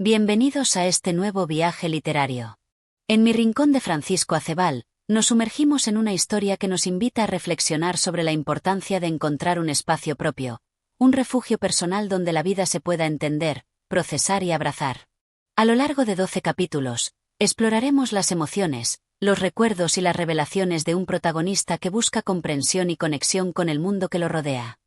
Bienvenidos a este nuevo viaje literario. En Mi Rincón de Francisco Acebal, nos sumergimos en una historia que nos invita a reflexionar sobre la importancia de encontrar un espacio propio, un refugio personal donde la vida se pueda entender, procesar y abrazar. A lo largo de 12 capítulos, exploraremos las emociones, los recuerdos y las revelaciones de un protagonista que busca comprensión y conexión con el mundo que lo rodea.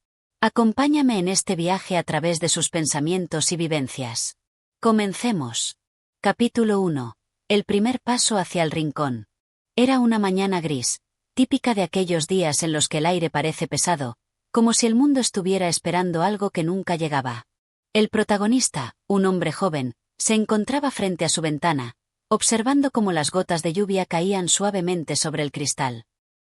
Acompáñame en este viaje a través de sus pensamientos y vivencias. Comencemos. Capítulo 1. El primer paso hacia el rincón. Era una mañana gris, típica de aquellos días en los que el aire parece pesado, como si el mundo estuviera esperando algo que nunca llegaba. El protagonista, un hombre joven, se encontraba frente a su ventana, observando cómo las gotas de lluvia caían suavemente sobre el cristal.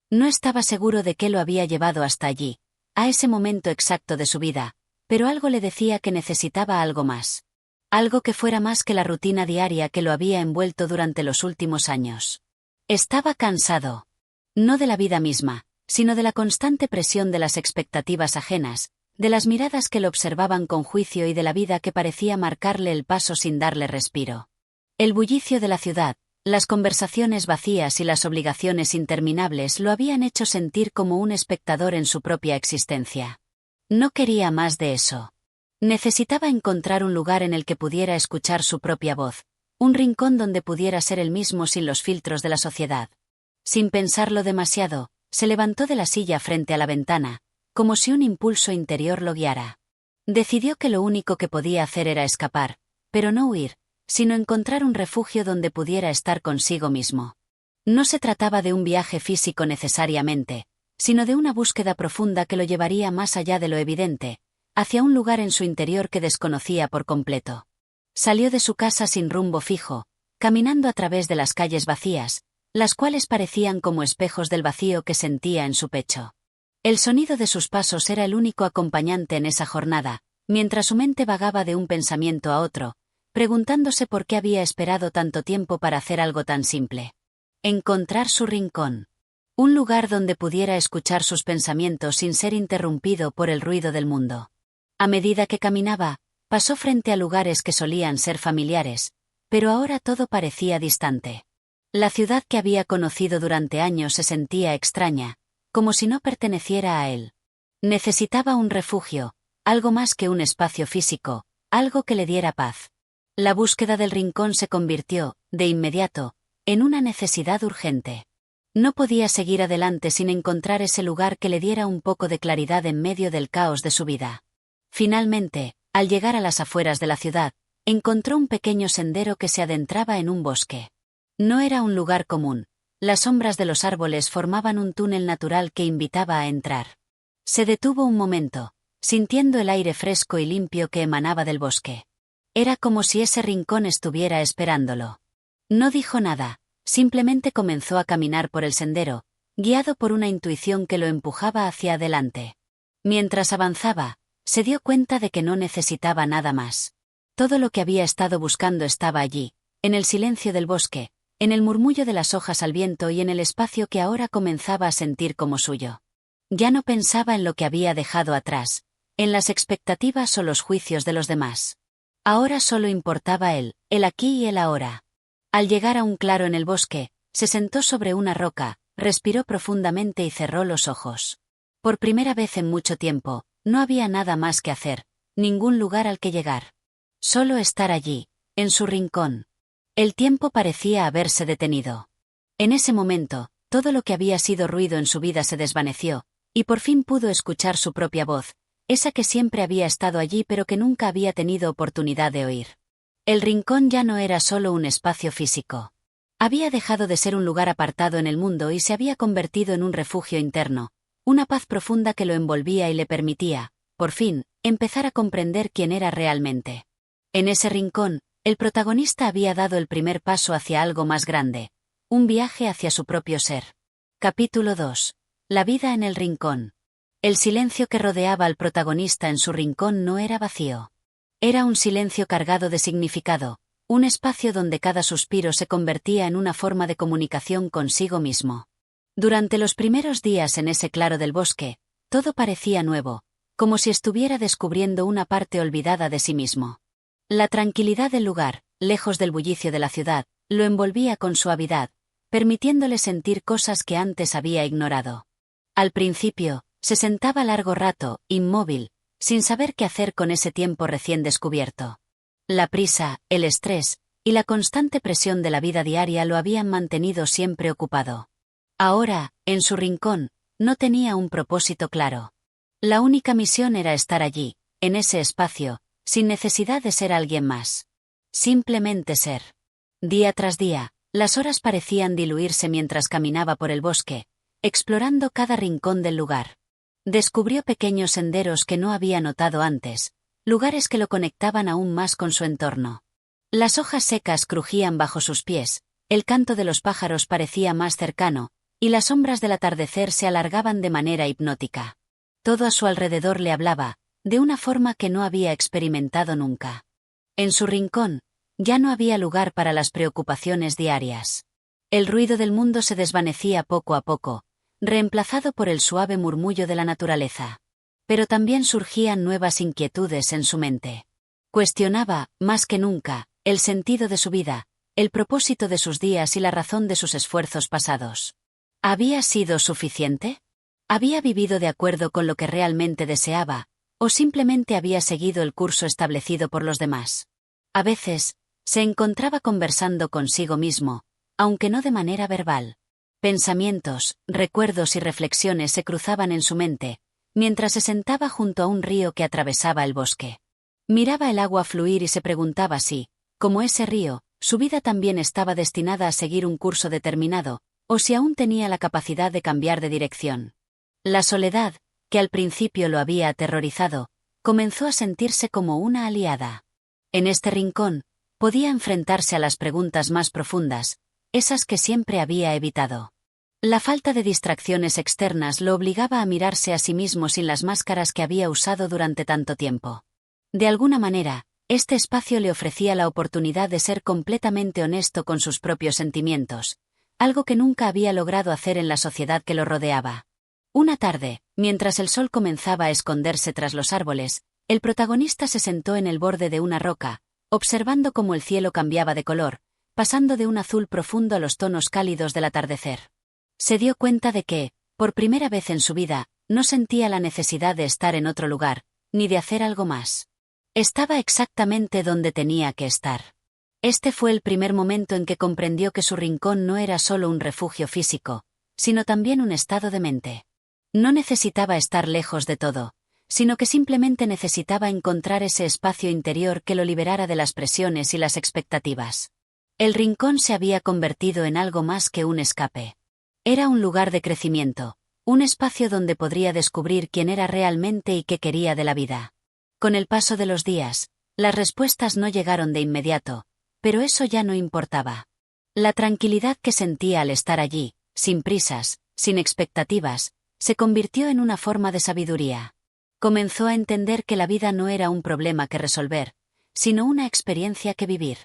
No estaba seguro de qué lo había llevado hasta allí, a ese momento exacto de su vida, pero algo le decía que necesitaba algo más. Algo que fuera más que la rutina diaria que lo había envuelto durante los últimos años. Estaba cansado. No de la vida misma, sino de la constante presión de las expectativas ajenas, de las miradas que lo observaban con juicio y de la vida que parecía marcarle el paso sin darle respiro. El bullicio de la ciudad, las conversaciones vacías y las obligaciones interminables lo habían hecho sentir como un espectador en su propia existencia. No quería más de eso. Necesitaba encontrar un lugar en el que pudiera escuchar su propia voz, un rincón donde pudiera ser él mismo sin los filtros de la sociedad. Sin pensarlo demasiado, se levantó de la silla frente a la ventana, como si un impulso interior lo guiara. Decidió que lo único que podía hacer era escapar, pero no huir, sino encontrar un refugio donde pudiera estar consigo mismo. No se trataba de un viaje físico necesariamente, sino de una búsqueda profunda que lo llevaría más allá de lo evidente, hacia un lugar en su interior que desconocía por completo. Salió de su casa sin rumbo fijo, caminando a través de las calles vacías, las cuales parecían como espejos del vacío que sentía en su pecho. El sonido de sus pasos era el único acompañante en esa jornada, mientras su mente vagaba de un pensamiento a otro, preguntándose por qué había esperado tanto tiempo para hacer algo tan simple. Encontrar su rincón. Un lugar donde pudiera escuchar sus pensamientos sin ser interrumpido por el ruido del mundo. A medida que caminaba, pasó frente a lugares que solían ser familiares, pero ahora todo parecía distante. La ciudad que había conocido durante años se sentía extraña, como si no perteneciera a él. Necesitaba un refugio, algo más que un espacio físico, algo que le diera paz. La búsqueda del rincón se convirtió, de inmediato, en una necesidad urgente. No podía seguir adelante sin encontrar ese lugar que le diera un poco de claridad en medio del caos de su vida. Finalmente, al llegar a las afueras de la ciudad, encontró un pequeño sendero que se adentraba en un bosque. No era un lugar común. Las sombras de los árboles formaban un túnel natural que invitaba a entrar. Se detuvo un momento, sintiendo el aire fresco y limpio que emanaba del bosque. Era como si ese rincón estuviera esperándolo. No dijo nada, simplemente comenzó a caminar por el sendero, guiado por una intuición que lo empujaba hacia adelante. Mientras avanzaba, se dio cuenta de que no necesitaba nada más. Todo lo que había estado buscando estaba allí, en el silencio del bosque, en el murmullo de las hojas al viento y en el espacio que ahora comenzaba a sentir como suyo. Ya no pensaba en lo que había dejado atrás, en las expectativas o los juicios de los demás. Ahora solo importaba él, el aquí y el ahora. Al llegar a un claro en el bosque, se sentó sobre una roca, respiró profundamente y cerró los ojos. Por primera vez en mucho tiempo, no había nada más que hacer, ningún lugar al que llegar. Solo estar allí, en su rincón. El tiempo parecía haberse detenido. En ese momento, todo lo que había sido ruido en su vida se desvaneció, y por fin pudo escuchar su propia voz, esa que siempre había estado allí pero que nunca había tenido oportunidad de oír. El rincón ya no era solo un espacio físico. Había dejado de ser un lugar apartado en el mundo y se había convertido en un refugio interno, una paz profunda que lo envolvía y le permitía, por fin, empezar a comprender quién era realmente. En ese rincón, el protagonista había dado el primer paso hacia algo más grande, un viaje hacia su propio ser. Capítulo 2. La vida en el rincón. El silencio que rodeaba al protagonista en su rincón no era vacío. Era un silencio cargado de significado, un espacio donde cada suspiro se convertía en una forma de comunicación consigo mismo. Durante los primeros días en ese claro del bosque, todo parecía nuevo, como si estuviera descubriendo una parte olvidada de sí mismo. La tranquilidad del lugar, lejos del bullicio de la ciudad, lo envolvía con suavidad, permitiéndole sentir cosas que antes había ignorado. Al principio, se sentaba largo rato, inmóvil, sin saber qué hacer con ese tiempo recién descubierto. La prisa, el estrés y la constante presión de la vida diaria lo habían mantenido siempre ocupado. Ahora, en su rincón, no tenía un propósito claro. La única misión era estar allí, en ese espacio, sin necesidad de ser alguien más. Simplemente ser. Día tras día, las horas parecían diluirse mientras caminaba por el bosque, explorando cada rincón del lugar. Descubrió pequeños senderos que no había notado antes, lugares que lo conectaban aún más con su entorno. Las hojas secas crujían bajo sus pies, el canto de los pájaros parecía más cercano, y las sombras del atardecer se alargaban de manera hipnótica. Todo a su alrededor le hablaba, de una forma que no había experimentado nunca. En su rincón, ya no había lugar para las preocupaciones diarias. El ruido del mundo se desvanecía poco a poco, reemplazado por el suave murmullo de la naturaleza. Pero también surgían nuevas inquietudes en su mente. Cuestionaba, más que nunca, el sentido de su vida, el propósito de sus días y la razón de sus esfuerzos pasados. ¿Había sido suficiente? ¿Había vivido de acuerdo con lo que realmente deseaba, o simplemente había seguido el curso establecido por los demás? A veces, se encontraba conversando consigo mismo, aunque no de manera verbal. Pensamientos, recuerdos y reflexiones se cruzaban en su mente, mientras se sentaba junto a un río que atravesaba el bosque. Miraba el agua fluir y se preguntaba si, como ese río, su vida también estaba destinada a seguir un curso determinado, o si aún tenía la capacidad de cambiar de dirección. La soledad, que al principio lo había aterrorizado, comenzó a sentirse como una aliada. En este rincón, podía enfrentarse a las preguntas más profundas, esas que siempre había evitado. La falta de distracciones externas lo obligaba a mirarse a sí mismo sin las máscaras que había usado durante tanto tiempo. De alguna manera, este espacio le ofrecía la oportunidad de ser completamente honesto con sus propios sentimientos, algo que nunca había logrado hacer en la sociedad que lo rodeaba. Una tarde, mientras el sol comenzaba a esconderse tras los árboles, el protagonista se sentó en el borde de una roca, observando cómo el cielo cambiaba de color, pasando de un azul profundo a los tonos cálidos del atardecer. Se dio cuenta de que, por primera vez en su vida, no sentía la necesidad de estar en otro lugar, ni de hacer algo más. Estaba exactamente donde tenía que estar. Este fue el primer momento en que comprendió que su rincón no era solo un refugio físico, sino también un estado de mente. No necesitaba estar lejos de todo, sino que simplemente necesitaba encontrar ese espacio interior que lo liberara de las presiones y las expectativas. El rincón se había convertido en algo más que un escape. Era un lugar de crecimiento, un espacio donde podría descubrir quién era realmente y qué quería de la vida. Con el paso de los días, las respuestas no llegaron de inmediato, pero eso ya no importaba. La tranquilidad que sentía al estar allí, sin prisas, sin expectativas, se convirtió en una forma de sabiduría. Comenzó a entender que la vida no era un problema que resolver, sino una experiencia que vivir.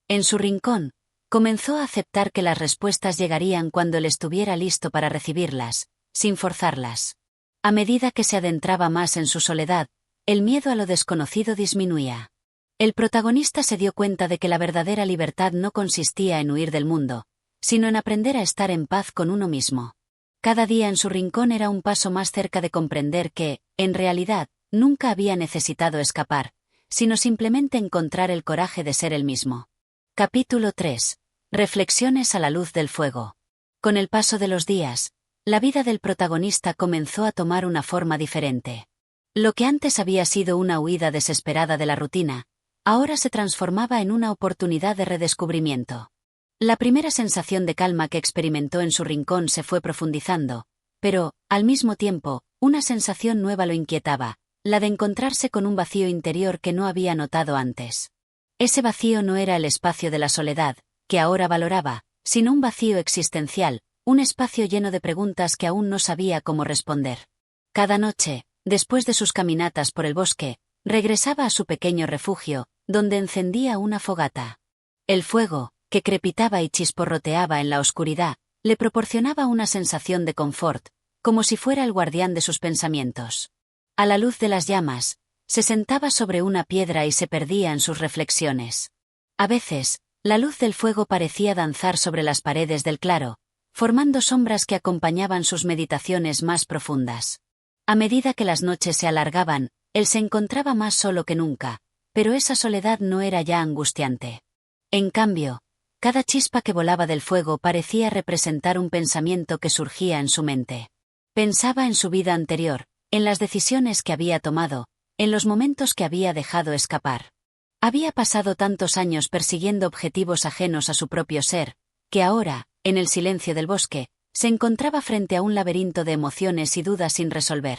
En su rincón, comenzó a aceptar que las respuestas llegarían cuando él estuviera listo para recibirlas, sin forzarlas. A medida que se adentraba más en su soledad, el miedo a lo desconocido disminuía. El protagonista se dio cuenta de que la verdadera libertad no consistía en huir del mundo, sino en aprender a estar en paz con uno mismo. Cada día en su rincón era un paso más cerca de comprender que, en realidad, nunca había necesitado escapar, sino simplemente encontrar el coraje de ser él mismo. Capítulo 3. Reflexiones a la luz del fuego. Con el paso de los días, la vida del protagonista comenzó a tomar una forma diferente. Lo que antes había sido una huida desesperada de la rutina, ahora se transformaba en una oportunidad de redescubrimiento. La primera sensación de calma que experimentó en su rincón se fue profundizando, pero, al mismo tiempo, una sensación nueva lo inquietaba, la de encontrarse con un vacío interior que no había notado antes. Ese vacío no era el espacio de la soledad, que ahora valoraba, sino un vacío existencial, un espacio lleno de preguntas que aún no sabía cómo responder. Cada noche, después de sus caminatas por el bosque, regresaba a su pequeño refugio, donde encendía una fogata. El fuego, que crepitaba y chisporroteaba en la oscuridad, le proporcionaba una sensación de confort, como si fuera el guardián de sus pensamientos. A la luz de las llamas, Se sentaba sobre una piedra y se perdía en sus reflexiones. A veces, la luz del fuego parecía danzar sobre las paredes del claro, formando sombras que acompañaban sus meditaciones más profundas. A medida que las noches se alargaban, él se encontraba más solo que nunca, pero esa soledad no era ya angustiante. En cambio, cada chispa que volaba del fuego parecía representar un pensamiento que surgía en su mente. Pensaba en su vida anterior, en las decisiones que había tomado, en los momentos que había dejado escapar. Había pasado tantos años persiguiendo objetivos ajenos a su propio ser, que ahora, en el silencio del bosque, se encontraba frente a un laberinto de emociones y dudas sin resolver.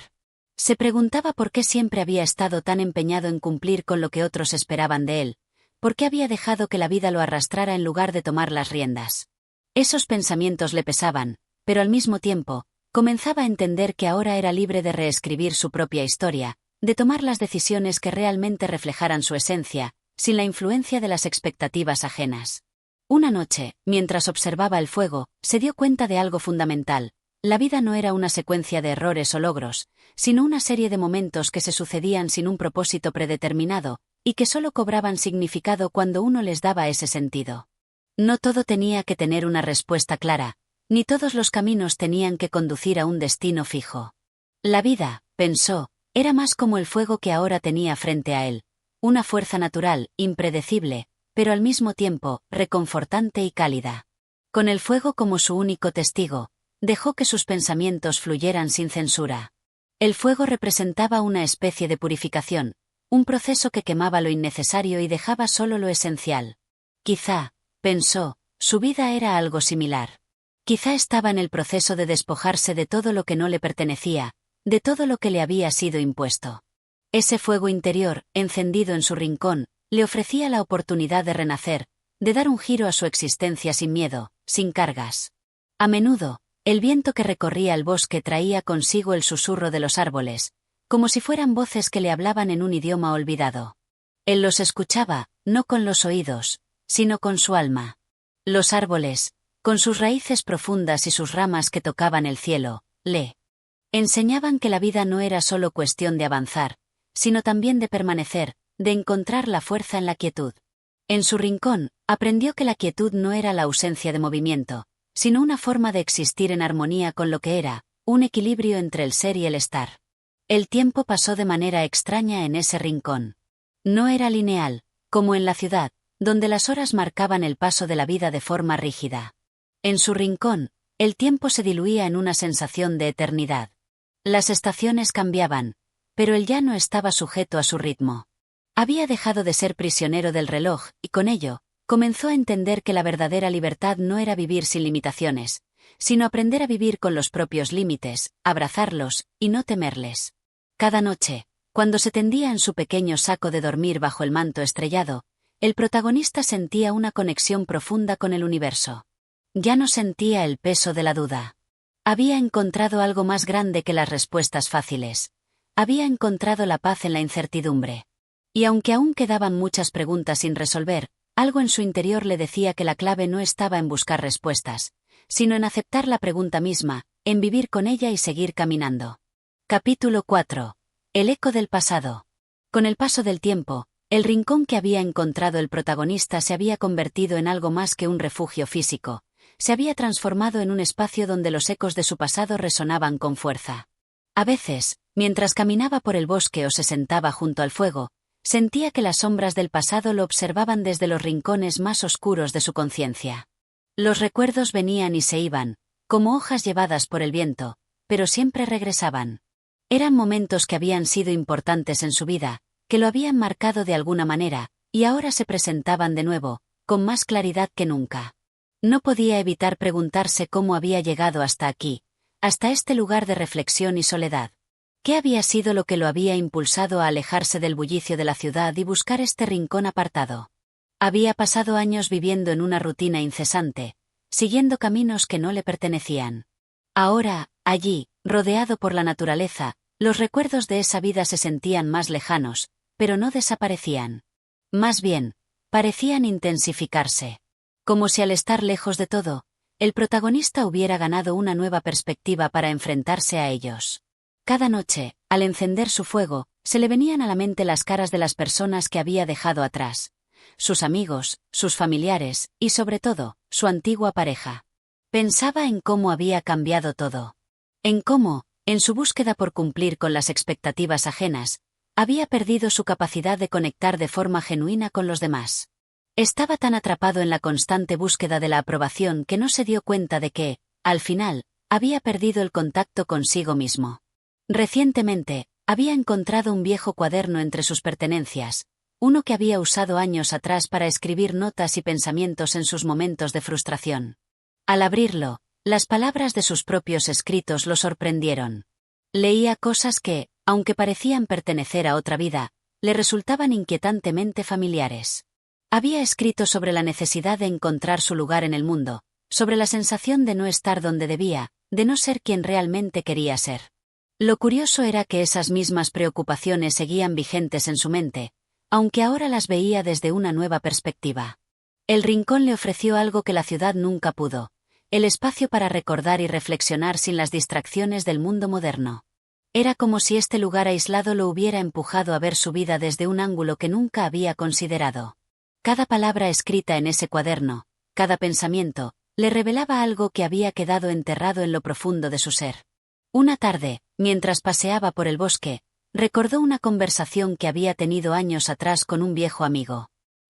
Se preguntaba por qué siempre había estado tan empeñado en cumplir con lo que otros esperaban de él, por qué había dejado que la vida lo arrastrara en lugar de tomar las riendas. Esos pensamientos le pesaban, pero al mismo tiempo, comenzaba a entender que ahora era libre de reescribir su propia historia, de tomar las decisiones que realmente reflejaran su esencia, sin la influencia de las expectativas ajenas. Una noche, mientras observaba el fuego, se dio cuenta de algo fundamental. La vida no era una secuencia de errores o logros, sino una serie de momentos que se sucedían sin un propósito predeterminado, y que solo cobraban significado cuando uno les daba ese sentido. No todo tenía que tener una respuesta clara, ni todos los caminos tenían que conducir a un destino fijo. La vida, pensó, era más como el fuego que ahora tenía frente a él, una fuerza natural, impredecible, pero al mismo tiempo, reconfortante y cálida. Con el fuego como su único testigo, dejó que sus pensamientos fluyeran sin censura. El fuego representaba una especie de purificación, un proceso que quemaba lo innecesario y dejaba solo lo esencial. Quizá, pensó, su vida era algo similar. Quizá estaba en el proceso de despojarse de todo lo que no le pertenecía, de todo lo que le había sido impuesto. Ese fuego interior, encendido en su rincón, le ofrecía la oportunidad de renacer, de dar un giro a su existencia sin miedo, sin cargas. A menudo, el viento que recorría el bosque traía consigo el susurro de los árboles, como si fueran voces que le hablaban en un idioma olvidado. Él los escuchaba, no con los oídos, sino con su alma. Los árboles, con sus raíces profundas y sus ramas que tocaban el cielo, le enseñaban que la vida no era solo cuestión de avanzar, sino también de permanecer, de encontrar la fuerza en la quietud. En su rincón, aprendió que la quietud no era la ausencia de movimiento, sino una forma de existir en armonía con lo que era, un equilibrio entre el ser y el estar. El tiempo pasó de manera extraña en ese rincón. No era lineal, como en la ciudad, donde las horas marcaban el paso de la vida de forma rígida. En su rincón, el tiempo se diluía en una sensación de eternidad. Las estaciones cambiaban, pero él ya no estaba sujeto a su ritmo. Había dejado de ser prisionero del reloj, y con ello, comenzó a entender que la verdadera libertad no era vivir sin limitaciones, sino aprender a vivir con los propios límites, abrazarlos, y no temerles. Cada noche, cuando se tendía en su pequeño saco de dormir bajo el manto estrellado, el protagonista sentía una conexión profunda con el universo. Ya no sentía el peso de la duda. Había encontrado algo más grande que las respuestas fáciles. Había encontrado la paz en la incertidumbre. Y aunque aún quedaban muchas preguntas sin resolver, algo en su interior le decía que la clave no estaba en buscar respuestas, sino en aceptar la pregunta misma, en vivir con ella y seguir caminando. Capítulo 4. El eco del pasado. Con el paso del tiempo, el rincón que había encontrado el protagonista se había convertido en algo más que un refugio físico. Se había transformado en un espacio donde los ecos de su pasado resonaban con fuerza. A veces, mientras caminaba por el bosque o se sentaba junto al fuego, sentía que las sombras del pasado lo observaban desde los rincones más oscuros de su conciencia. Los recuerdos venían y se iban, como hojas llevadas por el viento, pero siempre regresaban. Eran momentos que habían sido importantes en su vida, que lo habían marcado de alguna manera, y ahora se presentaban de nuevo, con más claridad que nunca. No podía evitar preguntarse cómo había llegado hasta aquí, hasta este lugar de reflexión y soledad. ¿Qué había sido lo que lo había impulsado a alejarse del bullicio de la ciudad y buscar este rincón apartado? Había pasado años viviendo en una rutina incesante, siguiendo caminos que no le pertenecían. Ahora, allí, rodeado por la naturaleza, los recuerdos de esa vida se sentían más lejanos, pero no desaparecían. Más bien, parecían intensificarse. Como si al estar lejos de todo, el protagonista hubiera ganado una nueva perspectiva para enfrentarse a ellos. Cada noche, al encender su fuego, Se le venían a la mente las caras de las personas que había dejado atrás, sus amigos, sus familiares y sobre todo, su antigua pareja. Pensaba en cómo había cambiado todo. En cómo, en su búsqueda por cumplir con las expectativas ajenas, había perdido su capacidad de conectar de forma genuina con los demás. Estaba tan atrapado en la constante búsqueda de la aprobación que no se dio cuenta de que, al final, había perdido el contacto consigo mismo. Recientemente, había encontrado un viejo cuaderno entre sus pertenencias, uno que había usado años atrás para escribir notas y pensamientos en sus momentos de frustración. Al abrirlo, las palabras de sus propios escritos lo sorprendieron. Leía cosas que, aunque parecían pertenecer a otra vida, le resultaban inquietantemente familiares. Había escrito sobre la necesidad de encontrar su lugar en el mundo, sobre la sensación de no estar donde debía, de no ser quien realmente quería ser. Lo curioso era que esas mismas preocupaciones seguían vigentes en su mente, aunque ahora las veía desde una nueva perspectiva. El rincón le ofreció algo que la ciudad nunca pudo: el espacio para recordar y reflexionar sin las distracciones del mundo moderno. Era como si este lugar aislado lo hubiera empujado a ver su vida desde un ángulo que nunca había considerado. Cada palabra escrita en ese cuaderno, cada pensamiento, le revelaba algo que había quedado enterrado en lo profundo de su ser. Una tarde, mientras paseaba por el bosque, recordó una conversación que había tenido años atrás con un viejo amigo.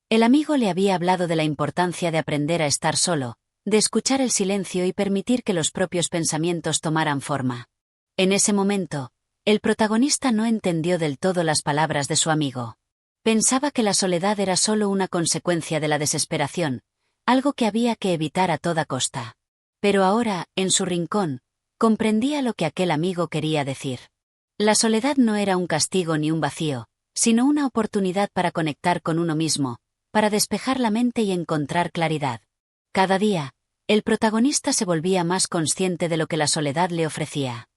El amigo le había hablado de la importancia de aprender a estar solo, de escuchar el silencio y permitir que los propios pensamientos tomaran forma. En ese momento, el protagonista no entendió del todo las palabras de su amigo. Pensaba que la soledad era solo una consecuencia de la desesperación, algo que había que evitar a toda costa. Pero ahora, en su rincón, comprendía lo que aquel amigo quería decir. La soledad no era un castigo ni un vacío, sino una oportunidad para conectar con uno mismo, para despejar la mente y encontrar claridad. Cada día, el protagonista se volvía más consciente de lo que la soledad le ofrecía.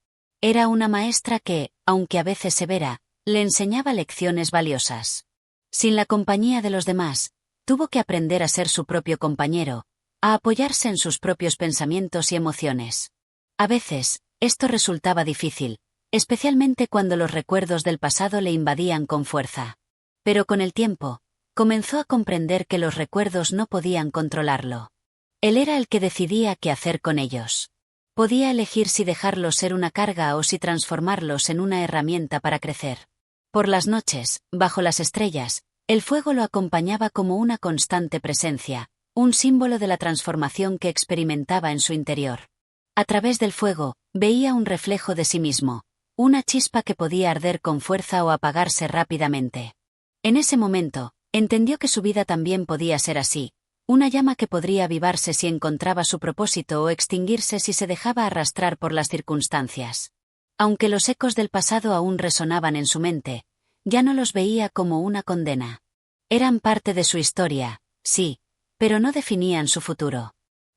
Era una maestra que, aunque a veces severa, le enseñaba lecciones valiosas. Sin la compañía de los demás, tuvo que aprender a ser su propio compañero, a apoyarse en sus propios pensamientos y emociones. A veces, esto resultaba difícil, especialmente cuando los recuerdos del pasado le invadían con fuerza. Pero con el tiempo, comenzó a comprender que los recuerdos no podían controlarlo. Él era el que decidía qué hacer con ellos. Podía elegir si dejarlos ser una carga o si transformarlos en una herramienta para crecer. Por las noches, bajo las estrellas, el fuego lo acompañaba como una constante presencia, un símbolo de la transformación que experimentaba en su interior. A través del fuego, veía un reflejo de sí mismo, una chispa que podía arder con fuerza o apagarse rápidamente. En ese momento, entendió que su vida también podía ser así, una llama que podría avivarse si encontraba su propósito o extinguirse si se dejaba arrastrar por las circunstancias. Aunque los ecos del pasado aún resonaban en su mente, ya no los veía como una condena. Eran parte de su historia, sí, pero no definían su futuro.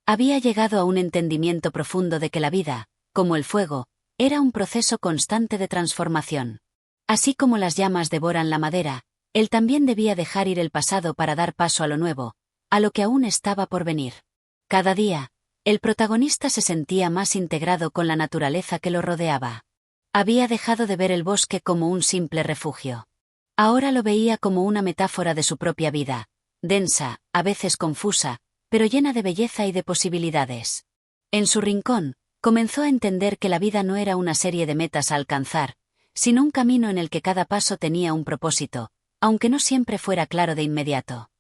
Había llegado a un entendimiento profundo de que la vida, como el fuego, era un proceso constante de transformación. Así como las llamas devoran la madera, él también debía dejar ir el pasado para dar paso a lo nuevo, a lo que aún estaba por venir. Cada día, el protagonista se sentía más integrado con la naturaleza que lo rodeaba. Había dejado de ver el bosque como un simple refugio. Ahora lo veía como una metáfora de su propia vida, densa, a veces confusa, pero llena de belleza y de posibilidades. En su rincón, comenzó a entender que la vida no era una serie de metas a alcanzar, sino un camino en el que cada paso tenía un propósito, aunque no siempre fuera claro de inmediato.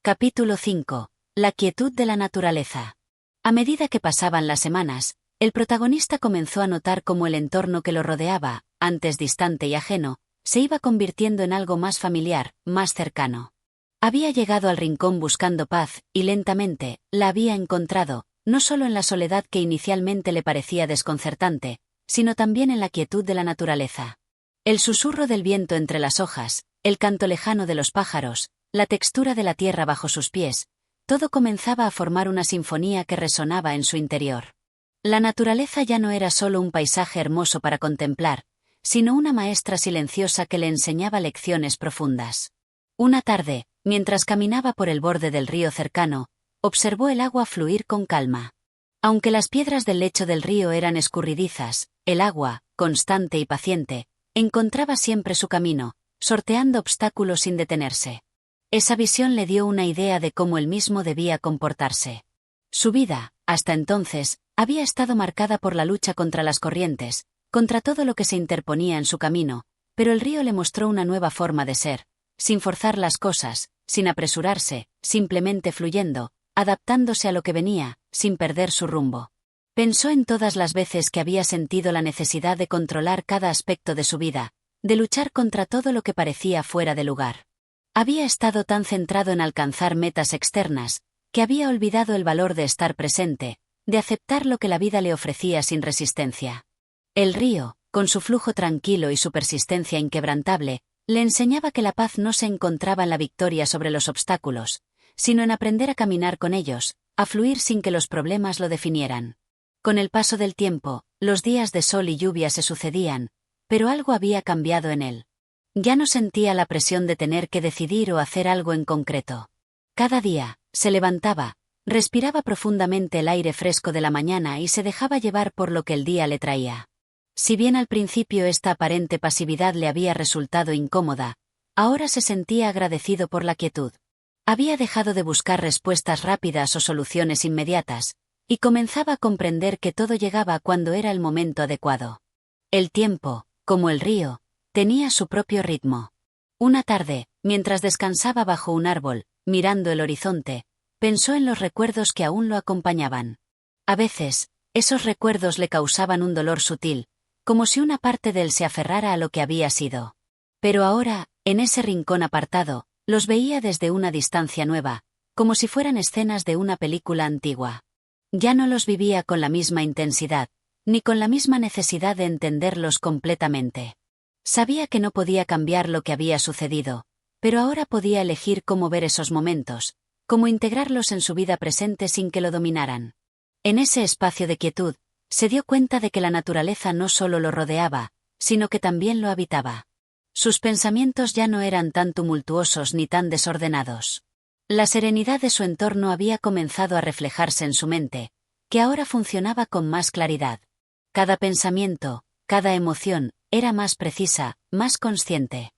Capítulo 5. La quietud de la naturaleza. A medida que pasaban las semanas, el protagonista comenzó a notar cómo el entorno que lo rodeaba, antes distante y ajeno, se iba convirtiendo en algo más familiar, más cercano. Había llegado al rincón buscando paz, y lentamente, la había encontrado, no solo en la soledad que inicialmente le parecía desconcertante, sino también en la quietud de la naturaleza. El susurro del viento entre las hojas, el canto lejano de los pájaros, la textura de la tierra bajo sus pies, todo comenzaba a formar una sinfonía que resonaba en su interior. La naturaleza ya no era solo un paisaje hermoso para contemplar, sino una maestra silenciosa que le enseñaba lecciones profundas. Una tarde, mientras caminaba por el borde del río cercano, observó el agua fluir con calma. Aunque las piedras del lecho del río eran escurridizas, el agua, constante y paciente, Encontraba siempre su camino, sorteando obstáculos sin detenerse. Esa visión le dio una idea de cómo él mismo debía comportarse. Su vida, hasta entonces, había estado marcada por la lucha contra las corrientes, contra todo lo que se interponía en su camino, pero el río le mostró una nueva forma de ser, sin forzar las cosas, sin apresurarse, simplemente fluyendo, adaptándose a lo que venía, sin perder su rumbo. Pensó en todas las veces que había sentido la necesidad de controlar cada aspecto de su vida, de luchar contra todo lo que parecía fuera de lugar. Había estado tan centrado en alcanzar metas externas, que había olvidado el valor de estar presente, de aceptar lo que la vida le ofrecía sin resistencia. El río, con su flujo tranquilo y su persistencia inquebrantable, le enseñaba que la paz no se encontraba en la victoria sobre los obstáculos, sino en aprender a caminar con ellos, a fluir sin que los problemas lo definieran. Con el paso del tiempo, los días de sol y lluvia se sucedían, pero algo había cambiado en él. Ya no sentía la presión de tener que decidir o hacer algo en concreto. Cada día, se levantaba, respiraba profundamente el aire fresco de la mañana y se dejaba llevar por lo que el día le traía. Si bien al principio esta aparente pasividad le había resultado incómoda, ahora se sentía agradecido por la quietud. Había dejado de buscar respuestas rápidas o soluciones inmediatas, y comenzaba a comprender que todo llegaba cuando era el momento adecuado. El tiempo, como el río, tenía su propio ritmo. Una tarde, mientras descansaba bajo un árbol, mirando el horizonte, pensó en los recuerdos que aún lo acompañaban. A veces, esos recuerdos le causaban un dolor sutil, como si una parte de él se aferrara a lo que había sido. Pero ahora, en ese rincón apartado, los veía desde una distancia nueva, como si fueran escenas de una película antigua. Ya no los vivía con la misma intensidad, ni con la misma necesidad de entenderlos completamente. Sabía que no podía cambiar lo que había sucedido, pero ahora podía elegir cómo ver esos momentos, cómo integrarlos en su vida presente sin que lo dominaran. En ese espacio de quietud, se dio cuenta de que la naturaleza no solo lo rodeaba, sino que también lo habitaba. Sus pensamientos ya no eran tan tumultuosos ni tan desordenados. La serenidad de su entorno había comenzado a reflejarse en su mente, que ahora funcionaba con más claridad. Cada pensamiento, cada emoción, era más precisa, más consciente.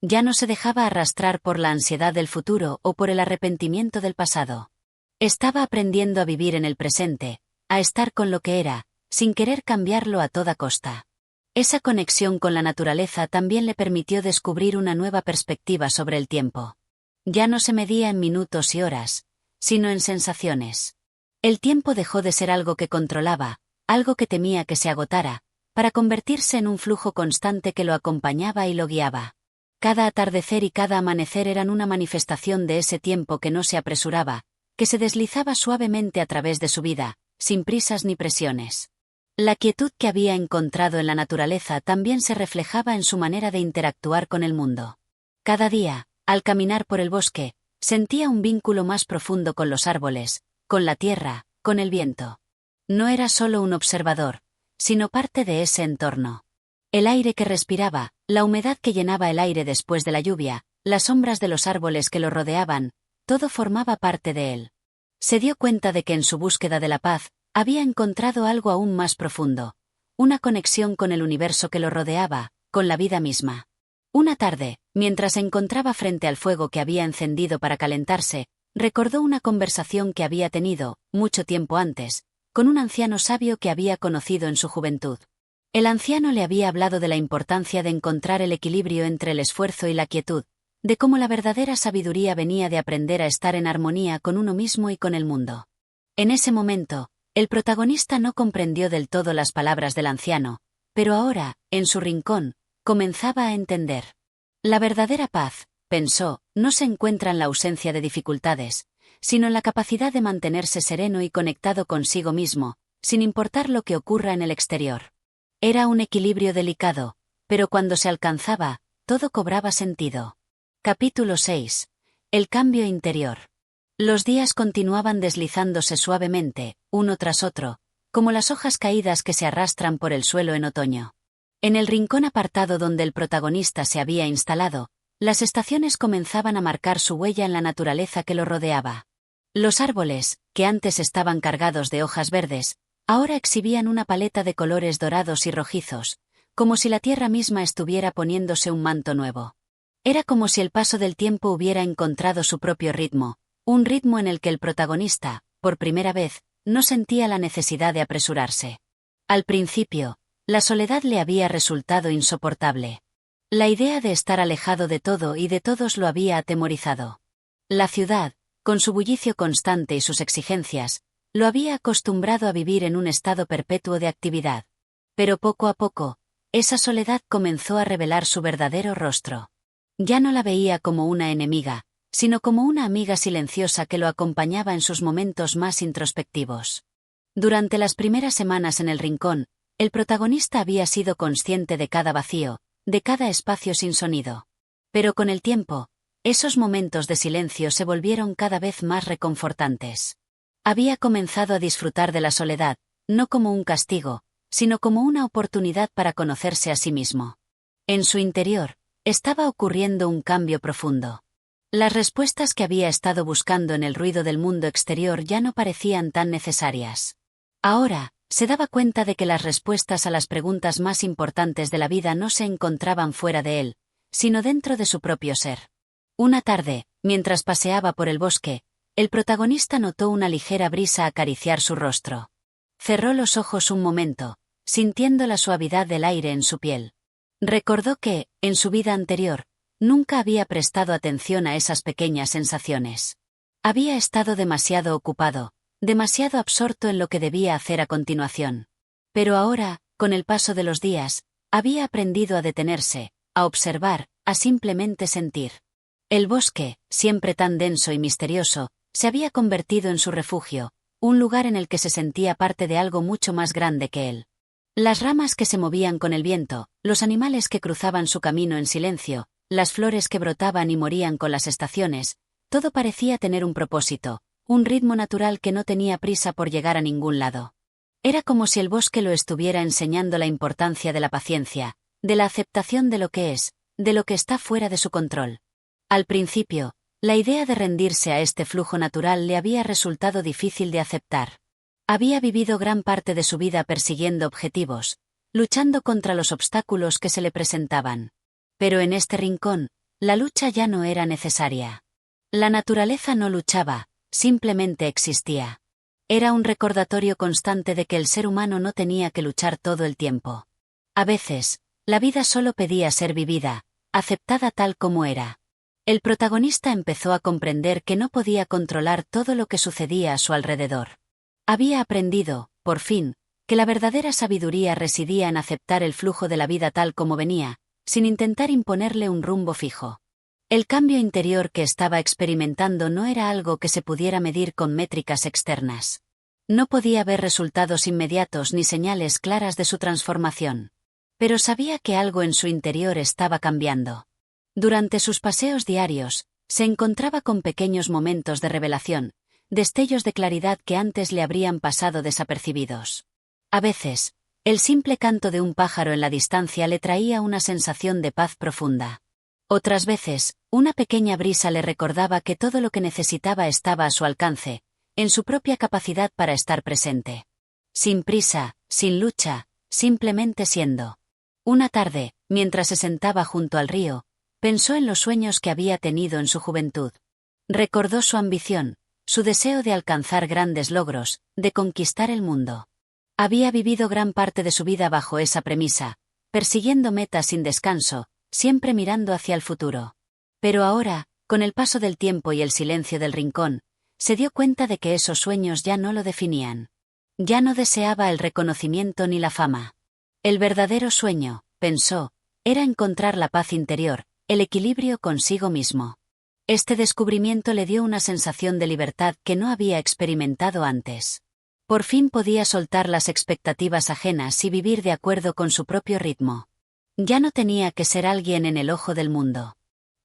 Ya no se dejaba arrastrar por la ansiedad del futuro o por el arrepentimiento del pasado. Estaba aprendiendo a vivir en el presente, a estar con lo que era, sin querer cambiarlo a toda costa. Esa conexión con la naturaleza también le permitió descubrir una nueva perspectiva sobre el tiempo. Ya no se medía en minutos y horas, sino en sensaciones. El tiempo dejó de ser algo que controlaba, algo que temía que se agotara, para convertirse en un flujo constante que lo acompañaba y lo guiaba. Cada atardecer y cada amanecer eran una manifestación de ese tiempo que no se apresuraba, que se deslizaba suavemente a través de su vida, sin prisas ni presiones. La quietud que había encontrado en la naturaleza también se reflejaba en su manera de interactuar con el mundo. Cada día, al caminar por el bosque, sentía un vínculo más profundo con los árboles, con la tierra, con el viento. No era solo un observador, sino parte de ese entorno. El aire que respiraba, la humedad que llenaba el aire después de la lluvia, las sombras de los árboles que lo rodeaban, todo formaba parte de él. Se dio cuenta de que en su búsqueda de la paz, había encontrado algo aún más profundo, una conexión con el universo que lo rodeaba, con la vida misma. Una tarde, mientras se encontraba frente al fuego que había encendido para calentarse, recordó una conversación que había tenido, mucho tiempo antes, con un anciano sabio que había conocido en su juventud. El anciano le había hablado de la importancia de encontrar el equilibrio entre el esfuerzo y la quietud, de cómo la verdadera sabiduría venía de aprender a estar en armonía con uno mismo y con el mundo. En ese momento, el protagonista no comprendió del todo las palabras del anciano, pero ahora, en su rincón, comenzaba a entender. La verdadera paz, pensó, no se encuentra en la ausencia de dificultades, sino en la capacidad de mantenerse sereno y conectado consigo mismo, sin importar lo que ocurra en el exterior. Era un equilibrio delicado, pero cuando se alcanzaba, todo cobraba sentido. Capítulo 6. El cambio interior. Los días continuaban deslizándose suavemente, uno tras otro, como las hojas caídas que se arrastran por el suelo en otoño. En el rincón apartado donde el protagonista se había instalado, las estaciones comenzaban a marcar su huella en la naturaleza que lo rodeaba. Los árboles, que antes estaban cargados de hojas verdes, ahora exhibían una paleta de colores dorados y rojizos, como si la tierra misma estuviera poniéndose un manto nuevo. Era como si el paso del tiempo hubiera encontrado su propio ritmo, un ritmo en el que el protagonista, por primera vez, no sentía la necesidad de apresurarse. Al principio, la soledad le había resultado insoportable. La idea de estar alejado de todo y de todos lo había atemorizado. La ciudad, con su bullicio constante y sus exigencias, lo había acostumbrado a vivir en un estado perpetuo de actividad. Pero poco a poco, esa soledad comenzó a revelar su verdadero rostro. Ya no la veía como una enemiga, sino como una amiga silenciosa que lo acompañaba en sus momentos más introspectivos. Durante las primeras semanas en el rincón, el protagonista había sido consciente de cada vacío, de cada espacio sin sonido. Pero con el tiempo, esos momentos de silencio se volvieron cada vez más reconfortantes. Había comenzado a disfrutar de la soledad, no como un castigo, sino como una oportunidad para conocerse a sí mismo. En su interior, estaba ocurriendo un cambio profundo. Las respuestas que había estado buscando en el ruido del mundo exterior ya no parecían tan necesarias. Ahora, se daba cuenta de que las respuestas a las preguntas más importantes de la vida no se encontraban fuera de él, sino dentro de su propio ser. Una tarde, mientras paseaba por el bosque, el protagonista notó una ligera brisa acariciar su rostro. Cerró los ojos un momento, sintiendo la suavidad del aire en su piel. Recordó que, en su vida anterior, nunca había prestado atención a esas pequeñas sensaciones. Había estado demasiado ocupado, demasiado absorto en lo que debía hacer a continuación. Pero ahora, con el paso de los días, había aprendido a detenerse, a observar, a simplemente sentir. El bosque, siempre tan denso y misterioso, se había convertido en su refugio, un lugar en el que se sentía parte de algo mucho más grande que él. Las ramas que se movían con el viento, los animales que cruzaban su camino en silencio, las flores que brotaban y morían con las estaciones, todo parecía tener un propósito, un ritmo natural que no tenía prisa por llegar a ningún lado. Era como si el bosque lo estuviera enseñando la importancia de la paciencia, de la aceptación de lo que es, de lo que está fuera de su control. Al principio, la idea de rendirse a este flujo natural le había resultado difícil de aceptar. Había vivido gran parte de su vida persiguiendo objetivos, luchando contra los obstáculos que se le presentaban. Pero en este rincón, la lucha ya no era necesaria. La naturaleza no luchaba, simplemente existía. Era un recordatorio constante de que el ser humano no tenía que luchar todo el tiempo. A veces, la vida solo pedía ser vivida, aceptada tal como era. El protagonista empezó a comprender que no podía controlar todo lo que sucedía a su alrededor. Había aprendido, por fin, que la verdadera sabiduría residía en aceptar el flujo de la vida tal como venía, sin intentar imponerle un rumbo fijo. El cambio interior que estaba experimentando no era algo que se pudiera medir con métricas externas. No podía ver resultados inmediatos ni señales claras de su transformación. Pero sabía que algo en su interior estaba cambiando. Durante sus paseos diarios, se encontraba con pequeños momentos de revelación, destellos de claridad que antes le habrían pasado desapercibidos. A veces, el simple canto de un pájaro en la distancia le traía una sensación de paz profunda. Otras veces, una pequeña brisa le recordaba que todo lo que necesitaba estaba a su alcance, en su propia capacidad para estar presente. Sin prisa, sin lucha, simplemente siendo. Una tarde, mientras se sentaba junto al río, pensó en los sueños que había tenido en su juventud. Recordó su ambición, su deseo de alcanzar grandes logros, de conquistar el mundo. Había vivido gran parte de su vida bajo esa premisa, persiguiendo metas sin descanso, siempre mirando hacia el futuro. Pero ahora, con el paso del tiempo y el silencio del rincón, se dio cuenta de que esos sueños ya no lo definían. Ya no deseaba el reconocimiento ni la fama. El verdadero sueño, pensó, era encontrar la paz interior, el equilibrio consigo mismo. Este descubrimiento le dio una sensación de libertad que no había experimentado antes. Por fin podía soltar las expectativas ajenas y vivir de acuerdo con su propio ritmo. Ya no tenía que ser alguien en el ojo del mundo.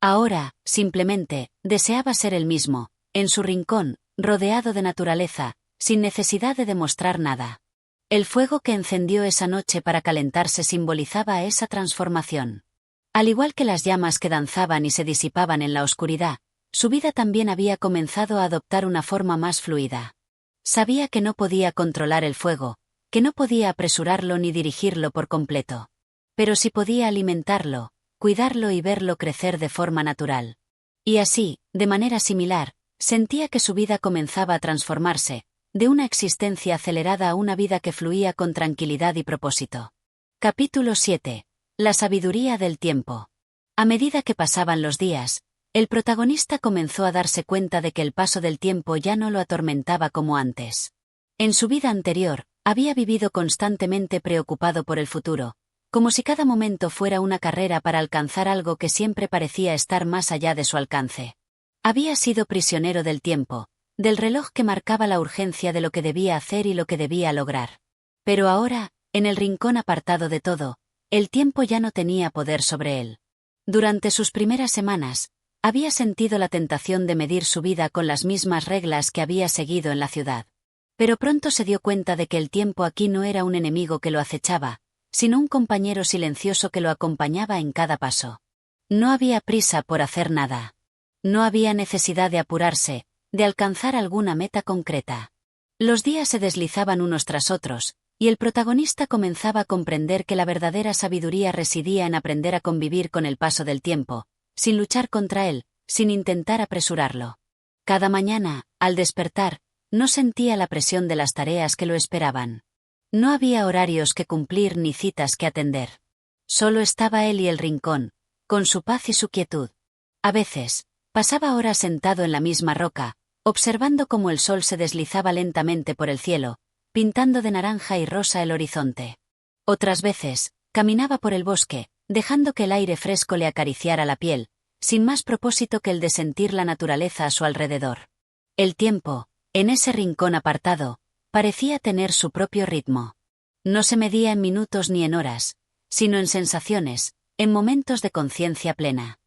Ahora, simplemente, deseaba ser él mismo, en su rincón, rodeado de naturaleza, sin necesidad de demostrar nada. El fuego que encendió esa noche para calentarse simbolizaba esa transformación. Al igual que las llamas que danzaban y se disipaban en la oscuridad, su vida también había comenzado a adoptar una forma más fluida. Sabía que no podía controlar el fuego, que no podía apresurarlo ni dirigirlo por completo. pero sí podía alimentarlo, cuidarlo y verlo crecer de forma natural. Y así, de manera similar, sentía que su vida comenzaba a transformarse, de una existencia acelerada a una vida que fluía con tranquilidad y propósito. Capítulo 7. La sabiduría del tiempo. A medida que pasaban los días, el protagonista comenzó a darse cuenta de que el paso del tiempo ya no lo atormentaba como antes. En su vida anterior, había vivido constantemente preocupado por el futuro, como si cada momento fuera una carrera para alcanzar algo que siempre parecía estar más allá de su alcance. Había sido prisionero del tiempo, del reloj que marcaba la urgencia de lo que debía hacer y lo que debía lograr. Pero ahora, en el rincón apartado de todo, el tiempo ya no tenía poder sobre él. Durante sus primeras semanas, había sentido la tentación de medir su vida con las mismas reglas que había seguido en la ciudad. Pero pronto se dio cuenta de que el tiempo aquí no era un enemigo que lo acechaba, sino un compañero silencioso que lo acompañaba en cada paso. No había prisa por hacer nada. No había necesidad de apurarse, de alcanzar alguna meta concreta. Los días se deslizaban unos tras otros, y el protagonista comenzaba a comprender que la verdadera sabiduría residía en aprender a convivir con el paso del tiempo, sin luchar contra él, sin intentar apresurarlo. Cada mañana, al despertar, no sentía la presión de las tareas que lo esperaban. No había horarios que cumplir ni citas que atender. Solo estaba él y el rincón, con su paz y su quietud. A veces, pasaba horas sentado en la misma roca, observando cómo el sol se deslizaba lentamente por el cielo, pintando de naranja y rosa el horizonte. Otras veces, caminaba por el bosque, dejando que el aire fresco le acariciara la piel, sin más propósito que el de sentir la naturaleza a su alrededor. El tiempo, en ese rincón apartado, parecía tener su propio ritmo. No se medía en minutos ni en horas, sino en sensaciones, en momentos de conciencia plena.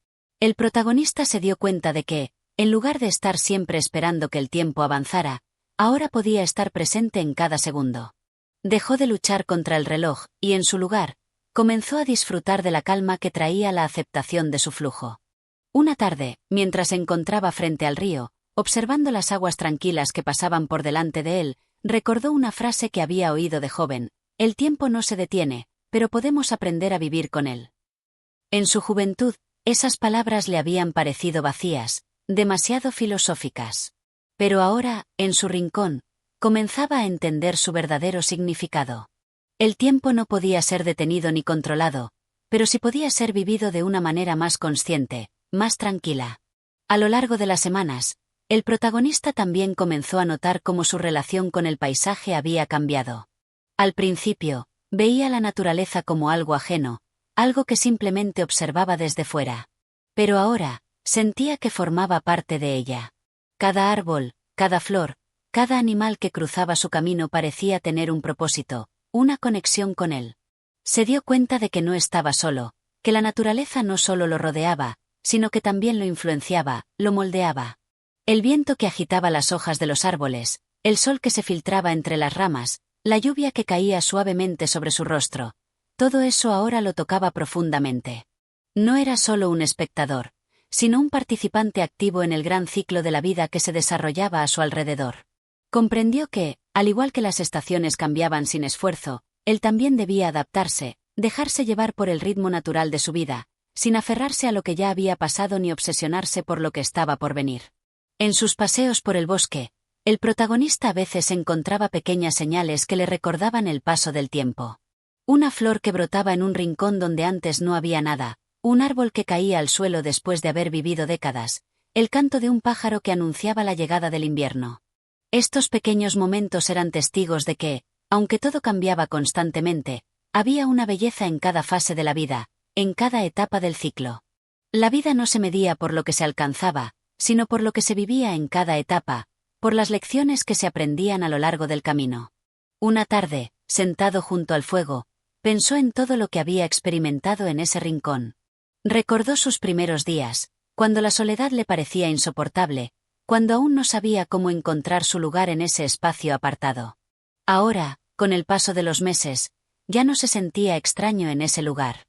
El protagonista se dio cuenta de que, en lugar de estar siempre esperando que el tiempo avanzara, ahora podía estar presente en cada segundo. Dejó de luchar contra el reloj, y en su lugar, comenzó a disfrutar de la calma que traía la aceptación de su flujo. Una tarde, mientras se encontraba frente al río, observando las aguas tranquilas que pasaban por delante de él, recordó una frase que había oído de joven: el tiempo no se detiene, pero podemos aprender a vivir con él. En su juventud, esas palabras le habían parecido vacías, demasiado filosóficas. Pero ahora, en su rincón, comenzaba a entender su verdadero significado. El tiempo no podía ser detenido ni controlado, pero sí podía ser vivido de una manera más consciente, más tranquila. A lo largo de las semanas, el protagonista también comenzó a notar cómo su relación con el paisaje había cambiado. Al principio, veía la naturaleza como algo ajeno, algo que simplemente observaba desde fuera. Pero ahora, sentía que formaba parte de ella. Cada árbol, cada flor, cada animal que cruzaba su camino parecía tener un propósito, una conexión con él. Se dio cuenta de que no estaba solo, que la naturaleza no solo lo rodeaba, sino que también lo influenciaba, lo moldeaba. El viento que agitaba las hojas de los árboles, el sol que se filtraba entre las ramas, la lluvia que caía suavemente sobre su rostro, todo eso ahora lo tocaba profundamente. No era solo un espectador, sino un participante activo en el gran ciclo de la vida que se desarrollaba a su alrededor. Comprendió que, al igual que las estaciones cambiaban sin esfuerzo, él también debía adaptarse, dejarse llevar por el ritmo natural de su vida, sin aferrarse a lo que ya había pasado ni obsesionarse por lo que estaba por venir. En sus paseos por el bosque, el protagonista a veces encontraba pequeñas señales que le recordaban el paso del tiempo. Una flor que brotaba en un rincón donde antes no había nada, un árbol que caía al suelo después de haber vivido décadas, el canto de un pájaro que anunciaba la llegada del invierno. Estos pequeños momentos eran testigos de que, aunque todo cambiaba constantemente, había una belleza en cada fase de la vida, en cada etapa del ciclo. La vida no se medía por lo que se alcanzaba, sino por lo que se vivía en cada etapa, por las lecciones que se aprendían a lo largo del camino. Una tarde, sentado junto al fuego, pensó en todo lo que había experimentado en ese rincón. Recordó sus primeros días, cuando la soledad le parecía insoportable, cuando aún no sabía cómo encontrar su lugar en ese espacio apartado. Ahora, con el paso de los meses, ya no se sentía extraño en ese lugar.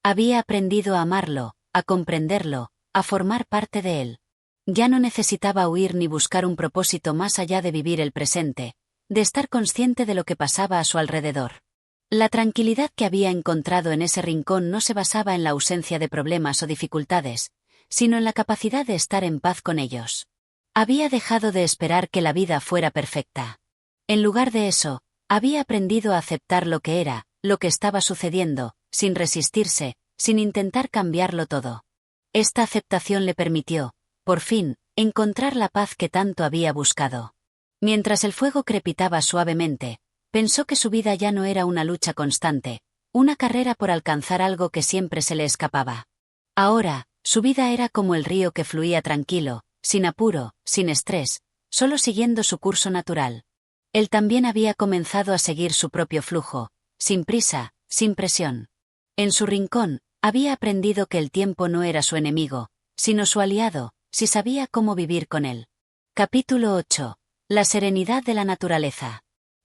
Había aprendido a amarlo, a comprenderlo, a formar parte de él. Ya no necesitaba huir ni buscar un propósito más allá de vivir el presente, de estar consciente de lo que pasaba a su alrededor. La tranquilidad que había encontrado en ese rincón no se basaba en la ausencia de problemas o dificultades, sino en la capacidad de estar en paz con ellos. Había dejado de esperar que la vida fuera perfecta. En lugar de eso, había aprendido a aceptar lo que era, lo que estaba sucediendo, sin resistirse, sin intentar cambiarlo todo. Esta aceptación le permitió, por fin, encontrar la paz que tanto había buscado. Mientras el fuego crepitaba suavemente, pensó que su vida ya no era una lucha constante, una carrera por alcanzar algo que siempre se le escapaba. Ahora, su vida era como el río que fluía tranquilo, sin apuro, sin estrés, solo siguiendo su curso natural. Él también había comenzado a seguir su propio flujo, sin prisa, sin presión. En su rincón, había aprendido que el tiempo no era su enemigo, sino su aliado, si sabía cómo vivir con él. Capítulo 8. La serenidad de la naturaleza.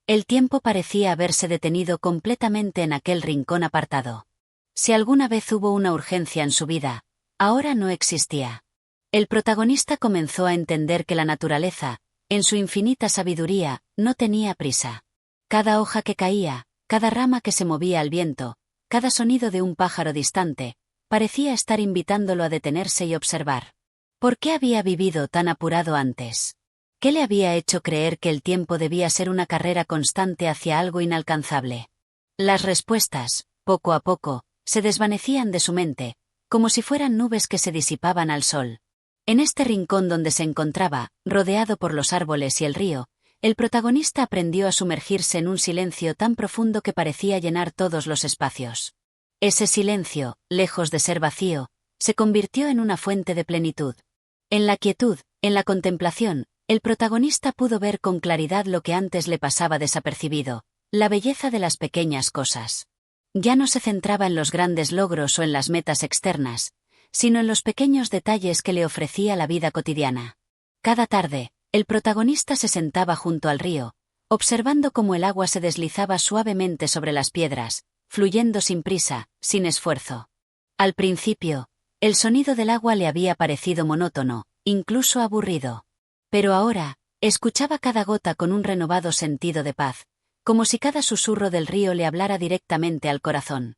El tiempo parecía haberse detenido completamente en aquel rincón apartado. Si alguna vez hubo una urgencia en su vida, ahora no existía. El protagonista comenzó a entender que la naturaleza, en su infinita sabiduría, no tenía prisa. Cada hoja que caía, cada rama que se movía al viento, cada sonido de un pájaro distante, parecía estar invitándolo a detenerse y observar. ¿Por qué había vivido tan apurado antes? ¿Qué le había hecho creer que el tiempo debía ser una carrera constante hacia algo inalcanzable? Las respuestas, poco a poco, se desvanecían de su mente, como si fueran nubes que se disipaban al sol. En este rincón donde se encontraba, rodeado por los árboles y el río, el protagonista aprendió a sumergirse en un silencio tan profundo que parecía llenar todos los espacios. Ese silencio, lejos de ser vacío, se convirtió en una fuente de plenitud. En la quietud, en la contemplación, el protagonista pudo ver con claridad lo que antes le pasaba desapercibido, la belleza de las pequeñas cosas. Ya no se centraba en los grandes logros o en las metas externas, sino en los pequeños detalles que le ofrecía la vida cotidiana. Cada tarde, el protagonista se sentaba junto al río, observando cómo el agua se deslizaba suavemente sobre las piedras, fluyendo sin prisa, sin esfuerzo. Al principio, el sonido del agua le había parecido monótono, incluso aburrido. Pero ahora, escuchaba cada gota con un renovado sentido de paz, como si cada susurro del río le hablara directamente al corazón.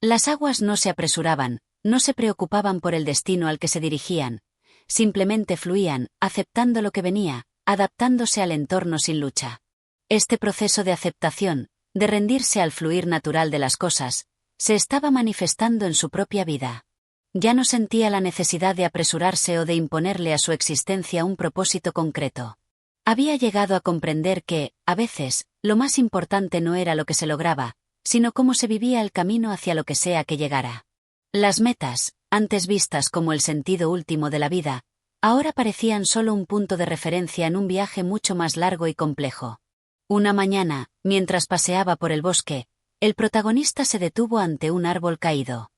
Las aguas no se apresuraban, no se preocupaban por el destino al que se dirigían, simplemente fluían, aceptando lo que venía, adaptándose al entorno sin lucha. Este proceso de aceptación, de rendirse al fluir natural de las cosas, se estaba manifestando en su propia vida. Ya no sentía la necesidad de apresurarse o de imponerle a su existencia un propósito concreto. Había llegado a comprender que, a veces, lo más importante no era lo que se lograba, sino cómo se vivía el camino hacia lo que sea que llegara. Las metas, antes vistas como el sentido último de la vida, ahora parecían solo un punto de referencia en un viaje mucho más largo y complejo. Una mañana, mientras paseaba por el bosque, el protagonista se detuvo ante un árbol caído.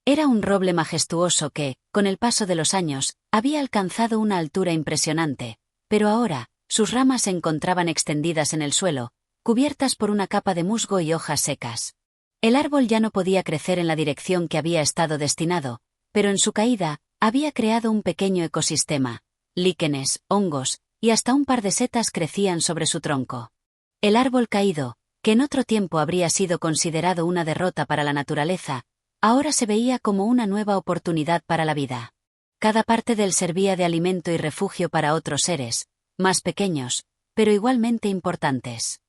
Era un roble majestuoso que, con el paso de los años, había alcanzado una altura impresionante, pero ahora, sus ramas se encontraban extendidas en el suelo, cubiertas por una capa de musgo y hojas secas. El árbol ya no podía crecer en la dirección que había estado destinado, pero en su caída, había creado un pequeño ecosistema. Líquenes, hongos, y hasta un par de setas crecían sobre su tronco. El árbol caído, que en otro tiempo habría sido considerado una derrota para la naturaleza, ahora se veía como una nueva oportunidad para la vida. Cada parte de él servía de alimento y refugio para otros seres, más pequeños, pero igualmente importantes.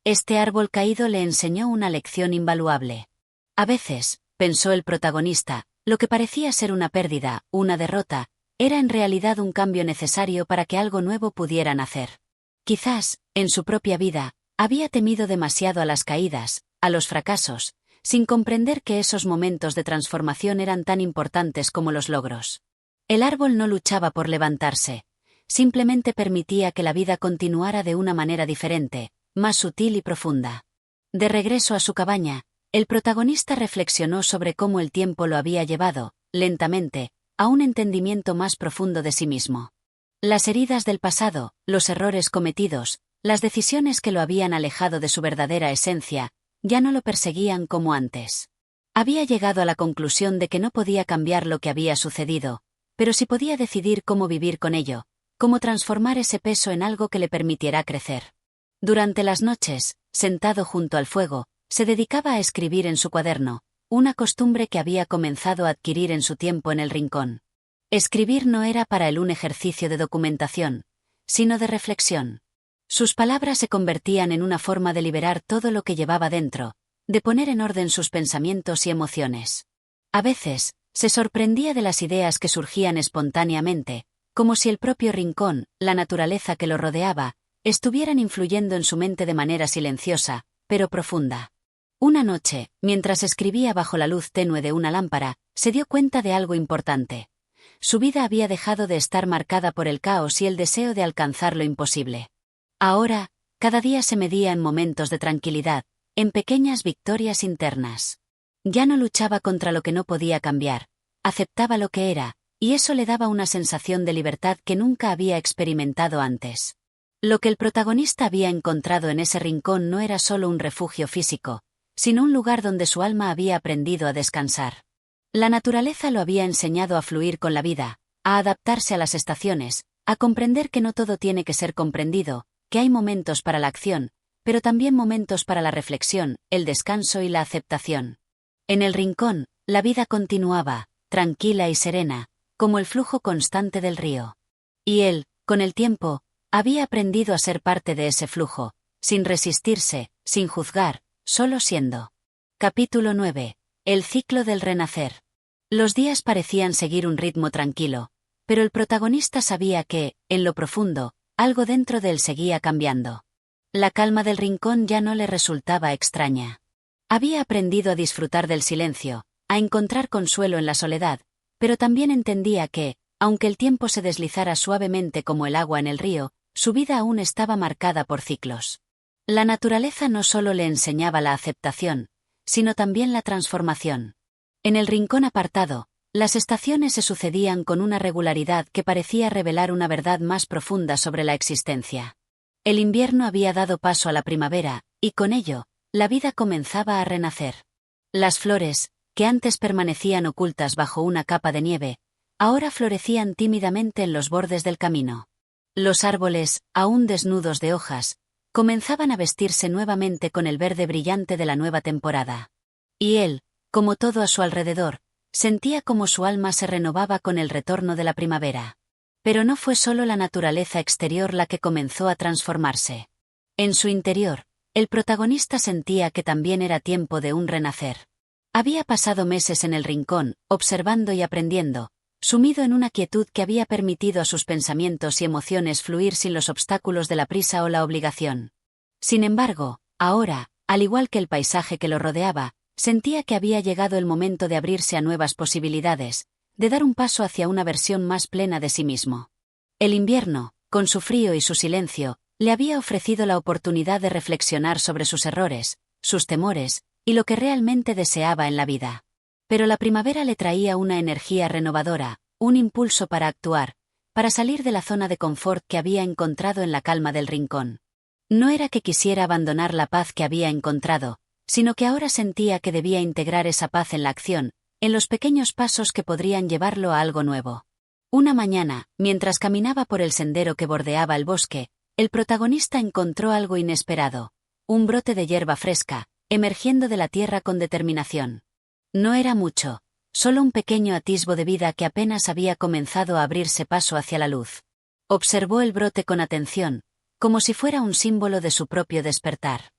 Este árbol caído le enseñó una lección invaluable. A veces, pensó el protagonista, lo que parecía ser una pérdida, una derrota, era en realidad un cambio necesario para que algo nuevo pudiera nacer. Quizás, en su propia vida, había temido demasiado a las caídas, a los fracasos, sin comprender que esos momentos de transformación eran tan importantes como los logros. El árbol no luchaba por levantarse, simplemente permitía que la vida continuara de una manera diferente, más sutil y profunda. De regreso a su cabaña, el protagonista reflexionó sobre cómo el tiempo lo había llevado, lentamente, a un entendimiento más profundo de sí mismo. Las heridas del pasado, los errores cometidos, las decisiones que lo habían alejado de su verdadera esencia, ya no lo perseguían como antes. Había llegado a la conclusión de que no podía cambiar lo que había sucedido, pero sí podía decidir cómo vivir con ello, cómo transformar ese peso en algo que le permitiera crecer. Durante las noches, sentado junto al fuego, se dedicaba a escribir en su cuaderno, una costumbre que había comenzado a adquirir en su tiempo en el rincón. Escribir no era para él un ejercicio de documentación, sino de reflexión. Sus palabras se convertían en una forma de liberar todo lo que llevaba dentro, de poner en orden sus pensamientos y emociones. A veces, se sorprendía de las ideas que surgían espontáneamente, como si el propio rincón, la naturaleza que lo rodeaba, estuvieran influyendo en su mente de manera silenciosa, pero profunda. Una noche, mientras escribía bajo la luz tenue de una lámpara, se dio cuenta de algo importante. Su vida había dejado de estar marcada por el caos y el deseo de alcanzar lo imposible. Ahora, cada día se medía en momentos de tranquilidad, en pequeñas victorias internas. Ya no luchaba contra lo que no podía cambiar, aceptaba lo que era, y eso le daba una sensación de libertad que nunca había experimentado antes. Lo que el protagonista había encontrado en ese rincón no era solo un refugio físico, sino un lugar donde su alma había aprendido a descansar. La naturaleza lo había enseñado a fluir con la vida, a adaptarse a las estaciones, a comprender que no todo tiene que ser comprendido, que hay momentos para la acción, pero también momentos para la reflexión, el descanso y la aceptación. En el rincón, la vida continuaba, tranquila y serena, como el flujo constante del río. Y él, con el tiempo, había aprendido a ser parte de ese flujo, sin resistirse, sin juzgar, solo siendo. Capítulo 9. El ciclo del renacer. Los días parecían seguir un ritmo tranquilo, pero el protagonista sabía que, en lo profundo, algo dentro de él seguía cambiando. La calma del rincón ya no le resultaba extraña. Había aprendido a disfrutar del silencio, a encontrar consuelo en la soledad, pero también entendía que, aunque el tiempo se deslizara suavemente como el agua en el río, su vida aún estaba marcada por ciclos. La naturaleza no solo le enseñaba la aceptación, sino también la transformación. En el rincón apartado, las estaciones se sucedían con una regularidad que parecía revelar una verdad más profunda sobre la existencia. El invierno había dado paso a la primavera, y con ello, la vida comenzaba a renacer. Las flores, que antes permanecían ocultas bajo una capa de nieve, ahora florecían tímidamente en los bordes del camino. Los árboles, aún desnudos de hojas, comenzaban a vestirse nuevamente con el verde brillante de la nueva temporada. Y él, como todo a su alrededor, sentía como su alma se renovaba con el retorno de la primavera. Pero no fue solo la naturaleza exterior la que comenzó a transformarse. En su interior, el protagonista sentía que también era tiempo de un renacer. Había pasado meses en el rincón, observando y aprendiendo, sumido en una quietud que había permitido a sus pensamientos y emociones fluir sin los obstáculos de la prisa o la obligación. Sin embargo, ahora, al igual que el paisaje que lo rodeaba, sentía que había llegado el momento de abrirse a nuevas posibilidades, de dar un paso hacia una versión más plena de sí mismo. El invierno, con su frío y su silencio, le había ofrecido la oportunidad de reflexionar sobre sus errores, sus temores, y lo que realmente deseaba en la vida. Pero la primavera le traía una energía renovadora, un impulso para actuar, para salir de la zona de confort que había encontrado en la calma del rincón. No era que quisiera abandonar la paz que había encontrado, sino que ahora sentía que debía integrar esa paz en la acción, en los pequeños pasos que podrían llevarlo a algo nuevo. Una mañana, mientras caminaba por el sendero que bordeaba el bosque, el protagonista encontró algo inesperado, un brote de hierba fresca, emergiendo de la tierra con determinación. No era mucho, solo un pequeño atisbo de vida que apenas había comenzado a abrirse paso hacia la luz. Observó el brote con atención, como si fuera un símbolo de su propio despertar.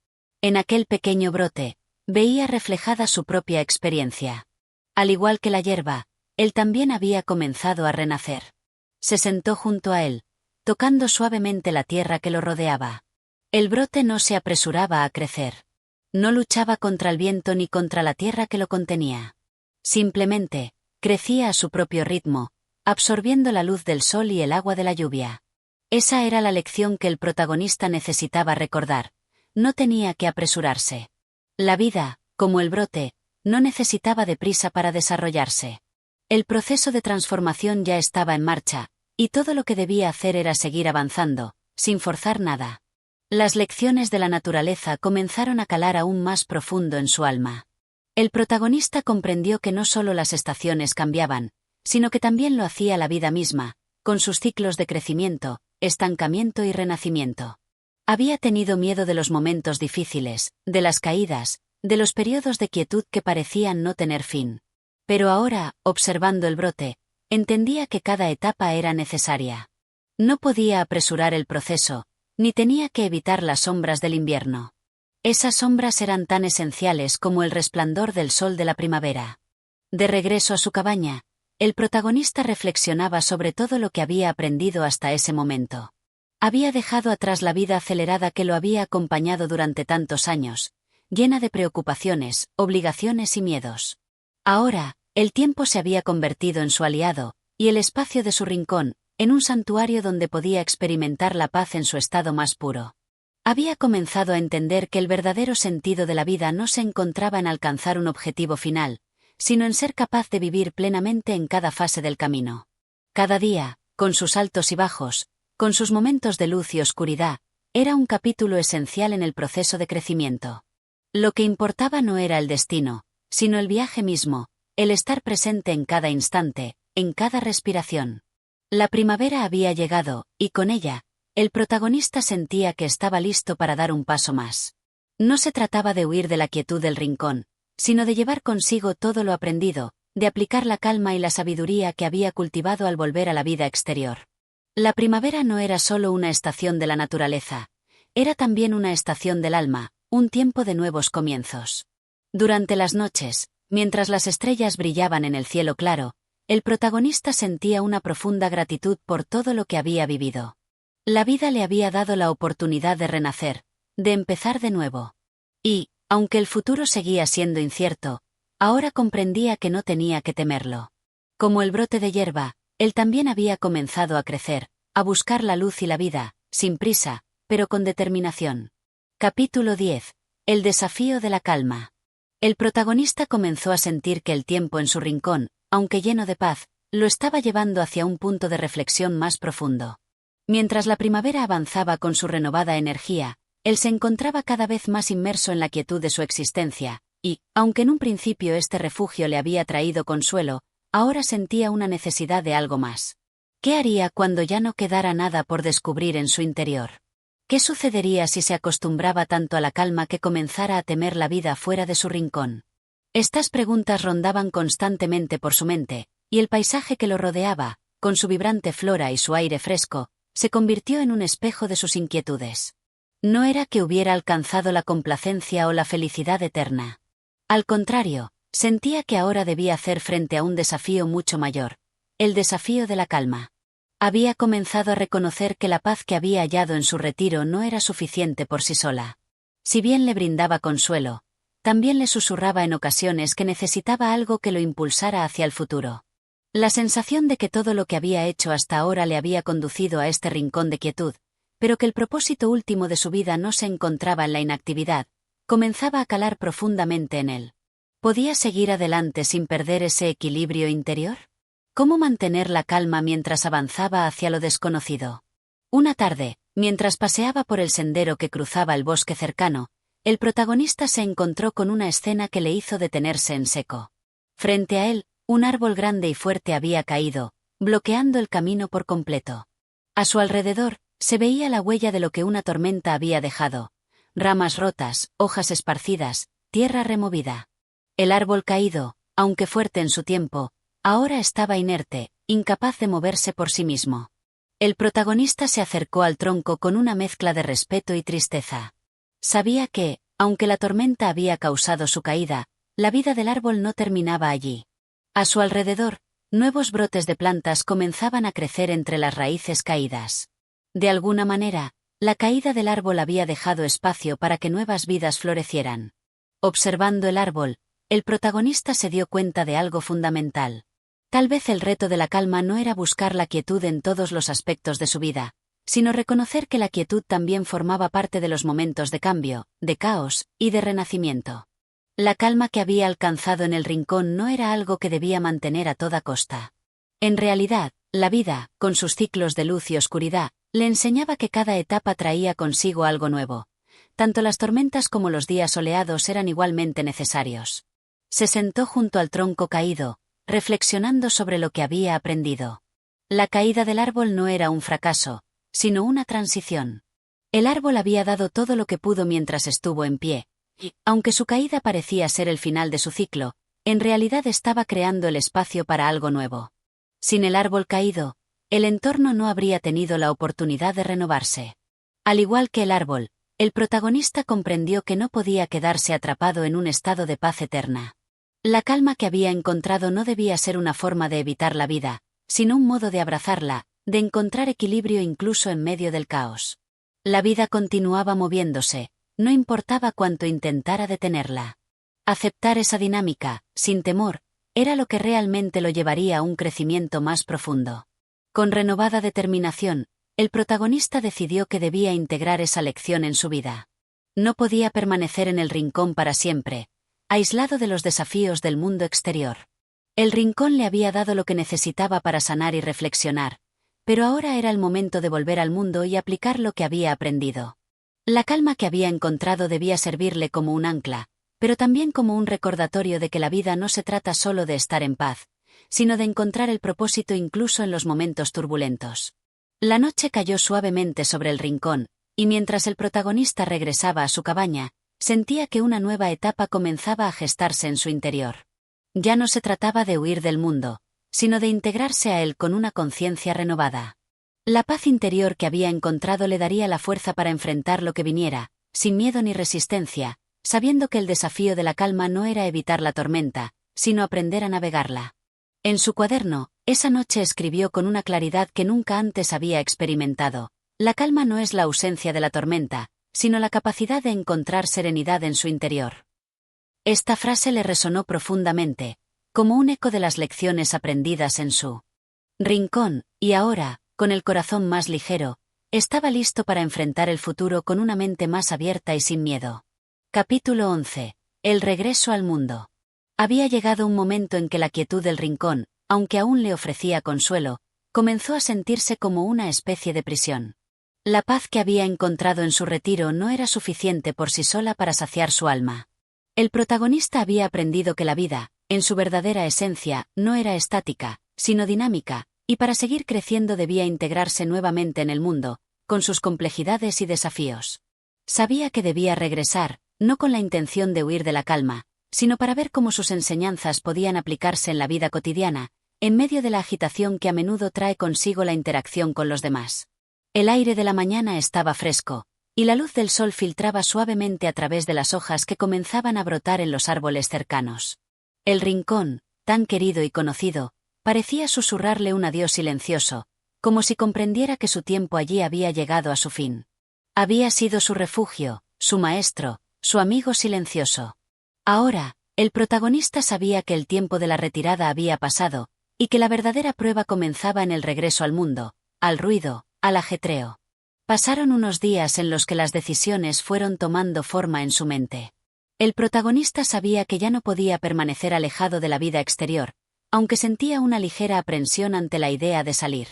En aquel pequeño brote, veía reflejada su propia experiencia. Al igual que la hierba, él también había comenzado a renacer. Se sentó junto a él, tocando suavemente la tierra que lo rodeaba. El brote no se apresuraba a crecer. No luchaba contra el viento ni contra la tierra que lo contenía. Simplemente, crecía a su propio ritmo, absorbiendo la luz del sol y el agua de la lluvia. Esa era la lección que el protagonista necesitaba recordar. No tenía que apresurarse. La vida, como el brote, no necesitaba de prisa para desarrollarse. El proceso de transformación ya estaba en marcha, y todo lo que debía hacer era seguir avanzando, sin forzar nada. Las lecciones de la naturaleza comenzaron a calar aún más profundo en su alma. El protagonista comprendió que no solo las estaciones cambiaban, sino que también lo hacía la vida misma, con sus ciclos de crecimiento, estancamiento y renacimiento. Había tenido miedo de los momentos difíciles, de las caídas, de los periodos de quietud que parecían no tener fin. Pero ahora, observando el brote, entendía que cada etapa era necesaria. No podía apresurar el proceso, ni tenía que evitar las sombras del invierno. Esas sombras eran tan esenciales como el resplandor del sol de la primavera. De regreso a su cabaña, el protagonista reflexionaba sobre todo lo que había aprendido hasta ese momento. Había dejado atrás la vida acelerada que lo había acompañado durante tantos años, llena de preocupaciones, obligaciones y miedos. Ahora, el tiempo se había convertido en su aliado, y el espacio de su rincón, en un santuario donde podía experimentar la paz en su estado más puro. Había comenzado a entender que el verdadero sentido de la vida no se encontraba en alcanzar un objetivo final, sino en ser capaz de vivir plenamente en cada fase del camino. Cada día, con sus altos y bajos, con sus momentos de luz y oscuridad, era un capítulo esencial en el proceso de crecimiento. Lo que importaba no era el destino, sino el viaje mismo, el estar presente en cada instante, en cada respiración. La primavera había llegado, y con ella, el protagonista sentía que estaba listo para dar un paso más. No se trataba de huir de la quietud del rincón, sino de llevar consigo todo lo aprendido, de aplicar la calma y la sabiduría que había cultivado al volver a la vida exterior. La primavera no era solo una estación de la naturaleza, era también una estación del alma, un tiempo de nuevos comienzos. Durante las noches, mientras las estrellas brillaban en el cielo claro, el protagonista sentía una profunda gratitud por todo lo que había vivido. La vida le había dado la oportunidad de renacer, de empezar de nuevo. Y, aunque el futuro seguía siendo incierto, ahora comprendía que no tenía que temerlo. Como el brote de hierba, él también había comenzado a crecer, a buscar la luz y la vida, sin prisa, pero con determinación. Capítulo 10. El desafío de la calma. El protagonista comenzó a sentir que el tiempo en su rincón, aunque lleno de paz, lo estaba llevando hacia un punto de reflexión más profundo. Mientras la primavera avanzaba con su renovada energía, él se encontraba cada vez más inmerso en la quietud de su existencia, y, aunque en un principio este refugio le había traído consuelo, ahora sentía una necesidad de algo más. ¿Qué haría cuando ya no quedara nada por descubrir en su interior? ¿Qué sucedería si se acostumbraba tanto a la calma que comenzara a temer la vida fuera de su rincón? Estas preguntas rondaban constantemente por su mente, y el paisaje que lo rodeaba, con su vibrante flora y su aire fresco, se convirtió en un espejo de sus inquietudes. No era que hubiera alcanzado la complacencia o la felicidad eterna. Al contrario, sentía que ahora debía hacer frente a un desafío mucho mayor, el desafío de la calma. Había comenzado a reconocer que la paz que había hallado en su retiro no era suficiente por sí sola. Si bien le brindaba consuelo, también le susurraba en ocasiones que necesitaba algo que lo impulsara hacia el futuro. La sensación de que todo lo que había hecho hasta ahora le había conducido a este rincón de quietud, pero que el propósito último de su vida no se encontraba en la inactividad, comenzaba a calar profundamente en él. ¿Podía seguir adelante sin perder ese equilibrio interior? ¿Cómo mantener la calma mientras avanzaba hacia lo desconocido? Una tarde, mientras paseaba por el sendero que cruzaba el bosque cercano, el protagonista se encontró con una escena que le hizo detenerse en seco. Frente a él, un árbol grande y fuerte había caído, bloqueando el camino por completo. A su alrededor, se veía la huella de lo que una tormenta había dejado: ramas rotas, hojas esparcidas, tierra removida. El árbol caído, aunque fuerte en su tiempo, ahora estaba inerte, incapaz de moverse por sí mismo. El protagonista se acercó al tronco con una mezcla de respeto y tristeza. Sabía que, aunque la tormenta había causado su caída, la vida del árbol no terminaba allí. A su alrededor, nuevos brotes de plantas comenzaban a crecer entre las raíces caídas. De alguna manera, la caída del árbol había dejado espacio para que nuevas vidas florecieran. Observando el árbol, el protagonista se dio cuenta de algo fundamental. Tal vez el reto de la calma no era buscar la quietud en todos los aspectos de su vida, sino reconocer que la quietud también formaba parte de los momentos de cambio, de caos y de renacimiento. La calma que había alcanzado en el rincón no era algo que debía mantener a toda costa. En realidad, la vida, con sus ciclos de luz y oscuridad, le enseñaba que cada etapa traía consigo algo nuevo. Tanto las tormentas como los días soleados eran igualmente necesarios. Se sentó junto al tronco caído, reflexionando sobre lo que había aprendido. La caída del árbol no era un fracaso, sino una transición. El árbol había dado todo lo que pudo mientras estuvo en pie, Y, aunque su caída parecía ser el final de su ciclo, en realidad estaba creando el espacio para algo nuevo. Sin el árbol caído, el entorno no habría tenido la oportunidad de renovarse. Al igual que el árbol, el protagonista comprendió que no podía quedarse atrapado en un estado de paz eterna. La calma que había encontrado no debía ser una forma de evitar la vida, sino un modo de abrazarla, de encontrar equilibrio incluso en medio del caos. La vida continuaba moviéndose, no importaba cuánto intentara detenerla. Aceptar esa dinámica, sin temor, era lo que realmente lo llevaría a un crecimiento más profundo. Con renovada determinación, el protagonista decidió que debía integrar esa lección en su vida. No podía permanecer en el rincón para siempre, aislado de los desafíos del mundo exterior. El rincón le había dado lo que necesitaba para sanar y reflexionar, pero ahora era el momento de volver al mundo y aplicar lo que había aprendido. La calma que había encontrado debía servirle como un ancla, pero también como un recordatorio de que la vida no se trata solo de estar en paz, sino de encontrar el propósito incluso en los momentos turbulentos. La noche cayó suavemente sobre el rincón, y mientras el protagonista regresaba a su cabaña, sentía que una nueva etapa comenzaba a gestarse en su interior. Ya no se trataba de huir del mundo, sino de integrarse a él con una conciencia renovada. La paz interior que había encontrado le daría la fuerza para enfrentar lo que viniera, sin miedo ni resistencia, sabiendo que el desafío de la calma no era evitar la tormenta, sino aprender a navegarla. En su cuaderno, esa noche escribió con una claridad que nunca antes había experimentado: la calma no es la ausencia de la tormenta, sino la capacidad de encontrar serenidad en su interior. Esta frase le resonó profundamente, como un eco de las lecciones aprendidas en su rincón, y ahora, con el corazón más ligero, estaba listo para enfrentar el futuro con una mente más abierta y sin miedo. Capítulo 11. El regreso al mundo. Había llegado un momento en que la quietud del rincón, aunque aún le ofrecía consuelo, comenzó a sentirse como una especie de prisión. La paz que había encontrado en su retiro no era suficiente por sí sola para saciar su alma. El protagonista había aprendido que la vida, en su verdadera esencia, no era estática, sino dinámica, y para seguir creciendo debía integrarse nuevamente en el mundo, con sus complejidades y desafíos. Sabía que debía regresar, no con la intención de huir de la calma, sino para ver cómo sus enseñanzas podían aplicarse en la vida cotidiana, en medio de la agitación que a menudo trae consigo la interacción con los demás. El aire de la mañana estaba fresco, y la luz del sol filtraba suavemente a través de las hojas que comenzaban a brotar en los árboles cercanos. El rincón, tan querido y conocido, parecía susurrarle un adiós silencioso, como si comprendiera que su tiempo allí había llegado a su fin. Había sido su refugio, su maestro, su amigo silencioso. Ahora, el protagonista sabía que el tiempo de la retirada había pasado, y que la verdadera prueba comenzaba en el regreso al mundo, al ruido, al ajetreo. Pasaron unos días en los que las decisiones fueron tomando forma en su mente. El protagonista sabía que ya no podía permanecer alejado de la vida exterior, aunque sentía una ligera aprensión ante la idea de salir.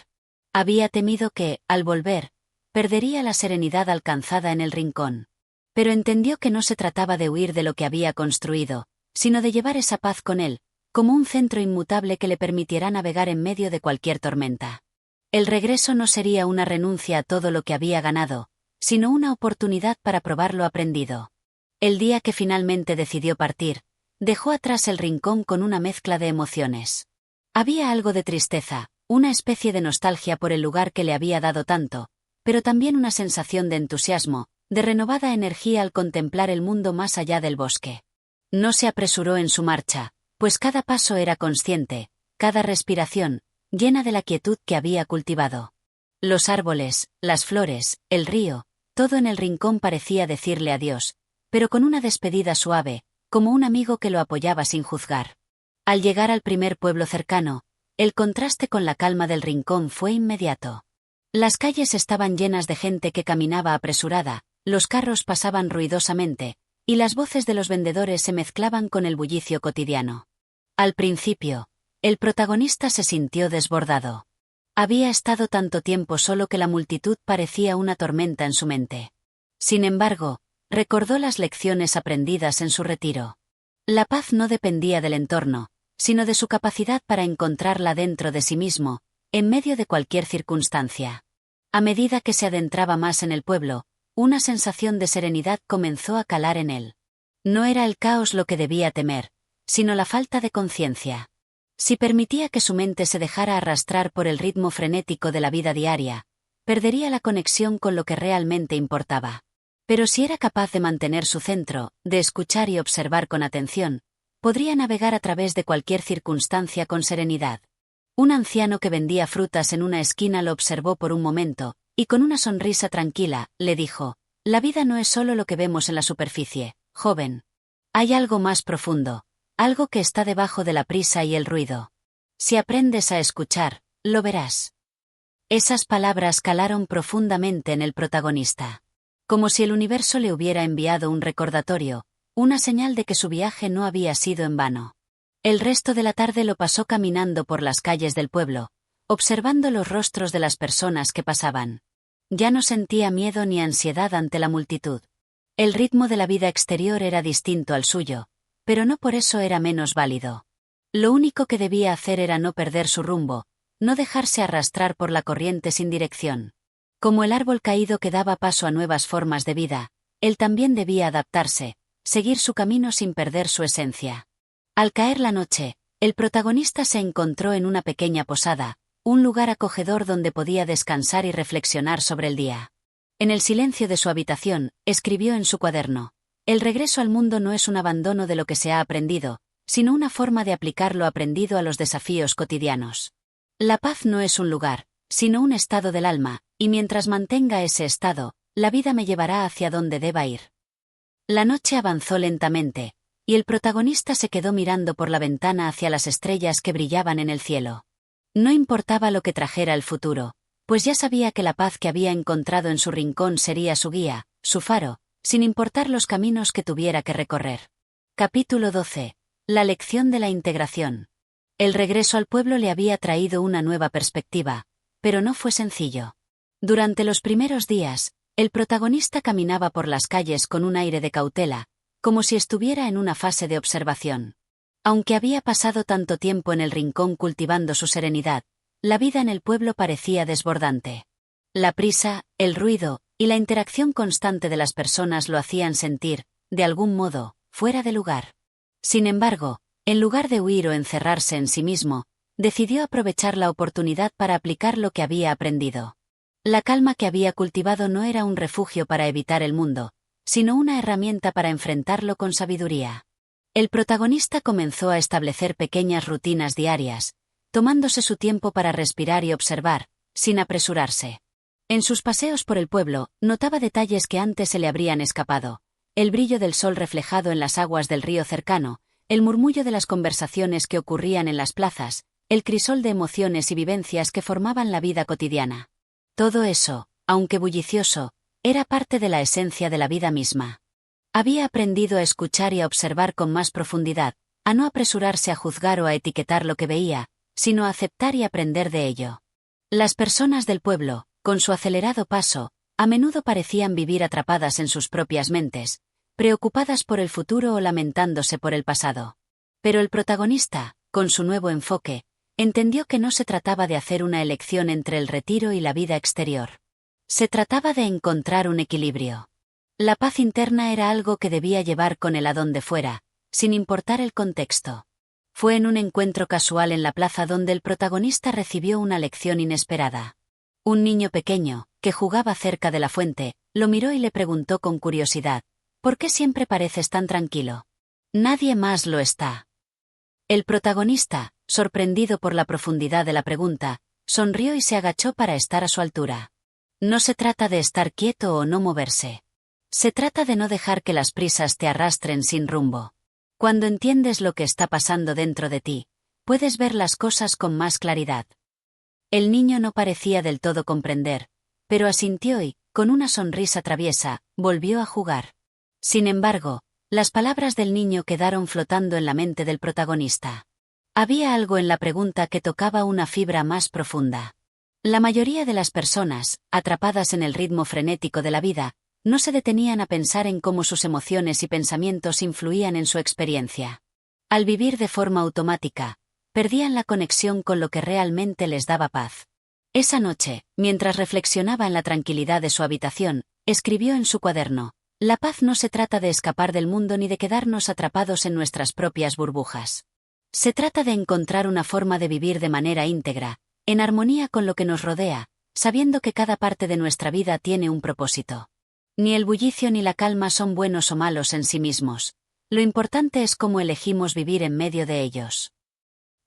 Había temido que, al volver, perdería la serenidad alcanzada en el rincón. Pero entendió que no se trataba de huir de lo que había construido, sino de llevar esa paz con él, como un centro inmutable que le permitiera navegar en medio de cualquier tormenta. El regreso no sería una renuncia a todo lo que había ganado, sino una oportunidad para probar lo aprendido. El día que finalmente decidió partir, dejó atrás el rincón con una mezcla de emociones. Había algo de tristeza, una especie de nostalgia por el lugar que le había dado tanto, pero también una sensación de entusiasmo, de renovada energía al contemplar el mundo más allá del bosque. No se apresuró en su marcha, pues cada paso era consciente, cada respiración, llena de la quietud que había cultivado. Los árboles, las flores, el río, todo en el rincón parecía decirle adiós, pero con una despedida suave, como un amigo que lo apoyaba sin juzgar. Al llegar al primer pueblo cercano, el contraste con la calma del rincón fue inmediato. Las calles estaban llenas de gente que caminaba apresurada, los carros pasaban ruidosamente, y las voces de los vendedores se mezclaban con el bullicio cotidiano. Al principio, el protagonista se sintió desbordado. Había estado tanto tiempo solo que la multitud parecía una tormenta en su mente. Sin embargo, recordó las lecciones aprendidas en su retiro. La paz no dependía del entorno, sino de su capacidad para encontrarla dentro de sí mismo, en medio de cualquier circunstancia. A medida que se adentraba más en el pueblo, una sensación de serenidad comenzó a calar en él. No era el caos lo que debía temer, sino la falta de conciencia. Si permitía que su mente se dejara arrastrar por el ritmo frenético de la vida diaria, perdería la conexión con lo que realmente importaba. Pero si era capaz de mantener su centro, de escuchar y observar con atención, podría navegar a través de cualquier circunstancia con serenidad. Un anciano que vendía frutas en una esquina lo observó por un momento, y con una sonrisa tranquila, le dijo: «La vida no es solo lo que vemos en la superficie, joven. Hay algo más profundo, algo que está debajo de la prisa y el ruido. Si aprendes a escuchar, lo verás». Esas palabras calaron profundamente en el protagonista. Como si el universo le hubiera enviado un recordatorio, una señal de que su viaje no había sido en vano. El resto de la tarde lo pasó caminando por las calles del pueblo, observando los rostros de las personas que pasaban. Ya no sentía miedo ni ansiedad ante la multitud. El ritmo de la vida exterior era distinto al suyo, pero no por eso era menos válido. Lo único que debía hacer era no perder su rumbo, no dejarse arrastrar por la corriente sin dirección. Como el árbol caído que daba paso a nuevas formas de vida, él también debía adaptarse, seguir su camino sin perder su esencia. Al caer la noche, el protagonista se encontró en una pequeña posada, un lugar acogedor donde podía descansar y reflexionar sobre el día. En el silencio de su habitación, escribió en su cuaderno: «El regreso al mundo no es un abandono de lo que se ha aprendido, sino una forma de aplicar lo aprendido a los desafíos cotidianos. La paz no es un lugar, sino un estado del alma, y mientras mantenga ese estado, la vida me llevará hacia donde deba ir». La noche avanzó lentamente, y el protagonista se quedó mirando por la ventana hacia las estrellas que brillaban en el cielo. No importaba lo que trajera el futuro, pues ya sabía que la paz que había encontrado en su rincón sería su guía, su faro, sin importar los caminos que tuviera que recorrer. Capítulo 12. La lección de la integración. El regreso al pueblo le había traído una nueva perspectiva, pero no fue sencillo. Durante los primeros días, el protagonista caminaba por las calles con un aire de cautela, como si estuviera en una fase de observación. Aunque había pasado tanto tiempo en el rincón cultivando su serenidad, la vida en el pueblo parecía desbordante. La prisa, el ruido, y la interacción constante de las personas lo hacían sentir, de algún modo, fuera de lugar. Sin embargo, en lugar de huir o encerrarse en sí mismo, decidió aprovechar la oportunidad para aplicar lo que había aprendido. La calma que había cultivado no era un refugio para evitar el mundo, sino una herramienta para enfrentarlo con sabiduría. El protagonista comenzó a establecer pequeñas rutinas diarias, tomándose su tiempo para respirar y observar, sin apresurarse. En sus paseos por el pueblo, notaba detalles que antes se le habrían escapado: el brillo del sol reflejado en las aguas del río cercano, el murmullo de las conversaciones que ocurrían en las plazas, el crisol de emociones y vivencias que formaban la vida cotidiana. Todo eso, aunque bullicioso, era parte de la esencia de la vida misma. Había aprendido a escuchar y a observar con más profundidad, a no apresurarse a juzgar o a etiquetar lo que veía, sino a aceptar y aprender de ello. Las personas del pueblo, con su acelerado paso, a menudo parecían vivir atrapadas en sus propias mentes, preocupadas por el futuro o lamentándose por el pasado. Pero el protagonista, con su nuevo enfoque, entendió que no se trataba de hacer una elección entre el retiro y la vida exterior. Se trataba de encontrar un equilibrio. La paz interna era algo que debía llevar con él a donde fuera, sin importar el contexto. Fue en un encuentro casual en la plaza donde el protagonista recibió una lección inesperada. Un niño pequeño, que jugaba cerca de la fuente, lo miró y le preguntó con curiosidad: «¿Por qué siempre pareces tan tranquilo? Nadie más lo está». El protagonista, sorprendido por la profundidad de la pregunta, sonrió y se agachó para estar a su altura. No se trata de estar quieto o no moverse. Se trata de no dejar que las prisas te arrastren sin rumbo. Cuando entiendes lo que está pasando dentro de ti, puedes ver las cosas con más claridad. El niño no parecía del todo comprender, pero asintió y, con una sonrisa traviesa, volvió a jugar. Sin embargo, las palabras del niño quedaron flotando en la mente del protagonista. Había algo en la pregunta que tocaba una fibra más profunda. La mayoría de las personas, atrapadas en el ritmo frenético de la vida, no se detenían a pensar en cómo sus emociones y pensamientos influían en su experiencia. Al vivir de forma automática, perdían la conexión con lo que realmente les daba paz. Esa noche, mientras reflexionaba en la tranquilidad de su habitación, escribió en su cuaderno: La paz no se trata de escapar del mundo ni de quedarnos atrapados en nuestras propias burbujas. Se trata de encontrar una forma de vivir de manera íntegra, en armonía con lo que nos rodea, sabiendo que cada parte de nuestra vida tiene un propósito. Ni el bullicio ni la calma son buenos o malos en sí mismos. Lo importante es cómo elegimos vivir en medio de ellos.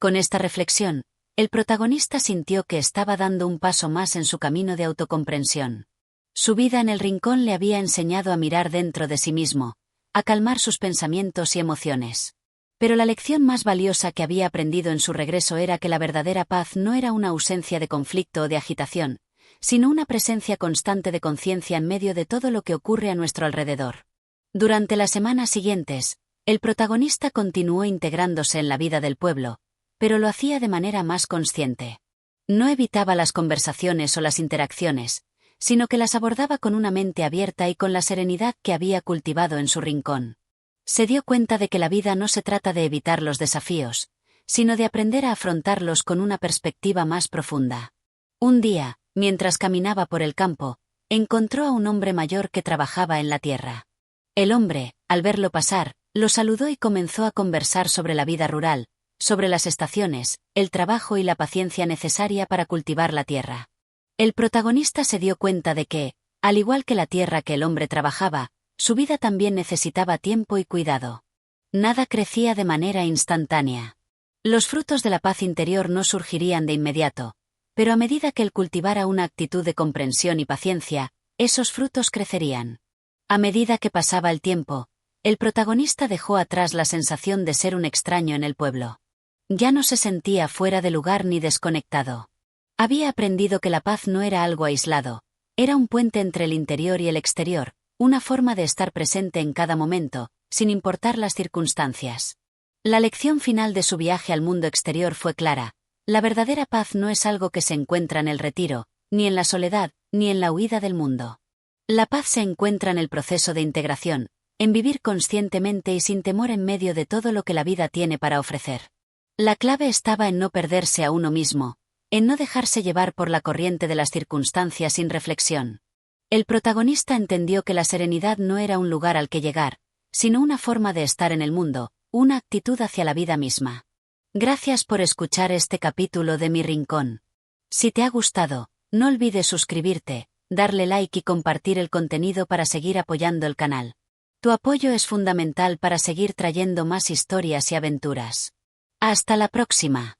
Con esta reflexión, el protagonista sintió que estaba dando un paso más en su camino de autocomprensión. Su vida en el rincón le había enseñado a mirar dentro de sí mismo, a calmar sus pensamientos y emociones. Pero la lección más valiosa que había aprendido en su regreso era que la verdadera paz no era una ausencia de conflicto o de agitación, sino una presencia constante de conciencia en medio de todo lo que ocurre a nuestro alrededor. Durante las semanas siguientes, el protagonista continuó integrándose en la vida del pueblo, pero lo hacía de manera más consciente. No evitaba las conversaciones o las interacciones, sino que las abordaba con una mente abierta y con la serenidad que había cultivado en su rincón. Se dio cuenta de que la vida no se trata de evitar los desafíos, sino de aprender a afrontarlos con una perspectiva más profunda. Un día, mientras caminaba por el campo, encontró a un hombre mayor que trabajaba en la tierra. El hombre, al verlo pasar, lo saludó y comenzó a conversar sobre la vida rural, sobre las estaciones, el trabajo y la paciencia necesaria para cultivar la tierra. El protagonista se dio cuenta de que, al igual que la tierra que el hombre trabajaba, su vida también necesitaba tiempo y cuidado. Nada crecía de manera instantánea. Los frutos de la paz interior no surgirían de inmediato, pero a medida que él cultivara una actitud de comprensión y paciencia, esos frutos crecerían. A medida que pasaba el tiempo, el protagonista dejó atrás la sensación de ser un extraño en el pueblo. Ya no se sentía fuera de lugar ni desconectado. Había aprendido que la paz no era algo aislado, era un puente entre el interior y el exterior, una forma de estar presente en cada momento, sin importar las circunstancias. La lección final de su viaje al mundo exterior fue clara: la verdadera paz no es algo que se encuentra en el retiro, ni en la soledad, ni en la huida del mundo. La paz se encuentra en el proceso de integración, en vivir conscientemente y sin temor en medio de todo lo que la vida tiene para ofrecer. La clave estaba en no perderse a uno mismo, en no dejarse llevar por la corriente de las circunstancias sin reflexión. El protagonista entendió que la serenidad no era un lugar al que llegar, sino una forma de estar en el mundo, una actitud hacia la vida misma. Gracias por escuchar este capítulo de Mi Rincón. Si te ha gustado, no olvides suscribirte, darle like y compartir el contenido para seguir apoyando el canal. Tu apoyo es fundamental para seguir trayendo más historias y aventuras. Hasta la próxima.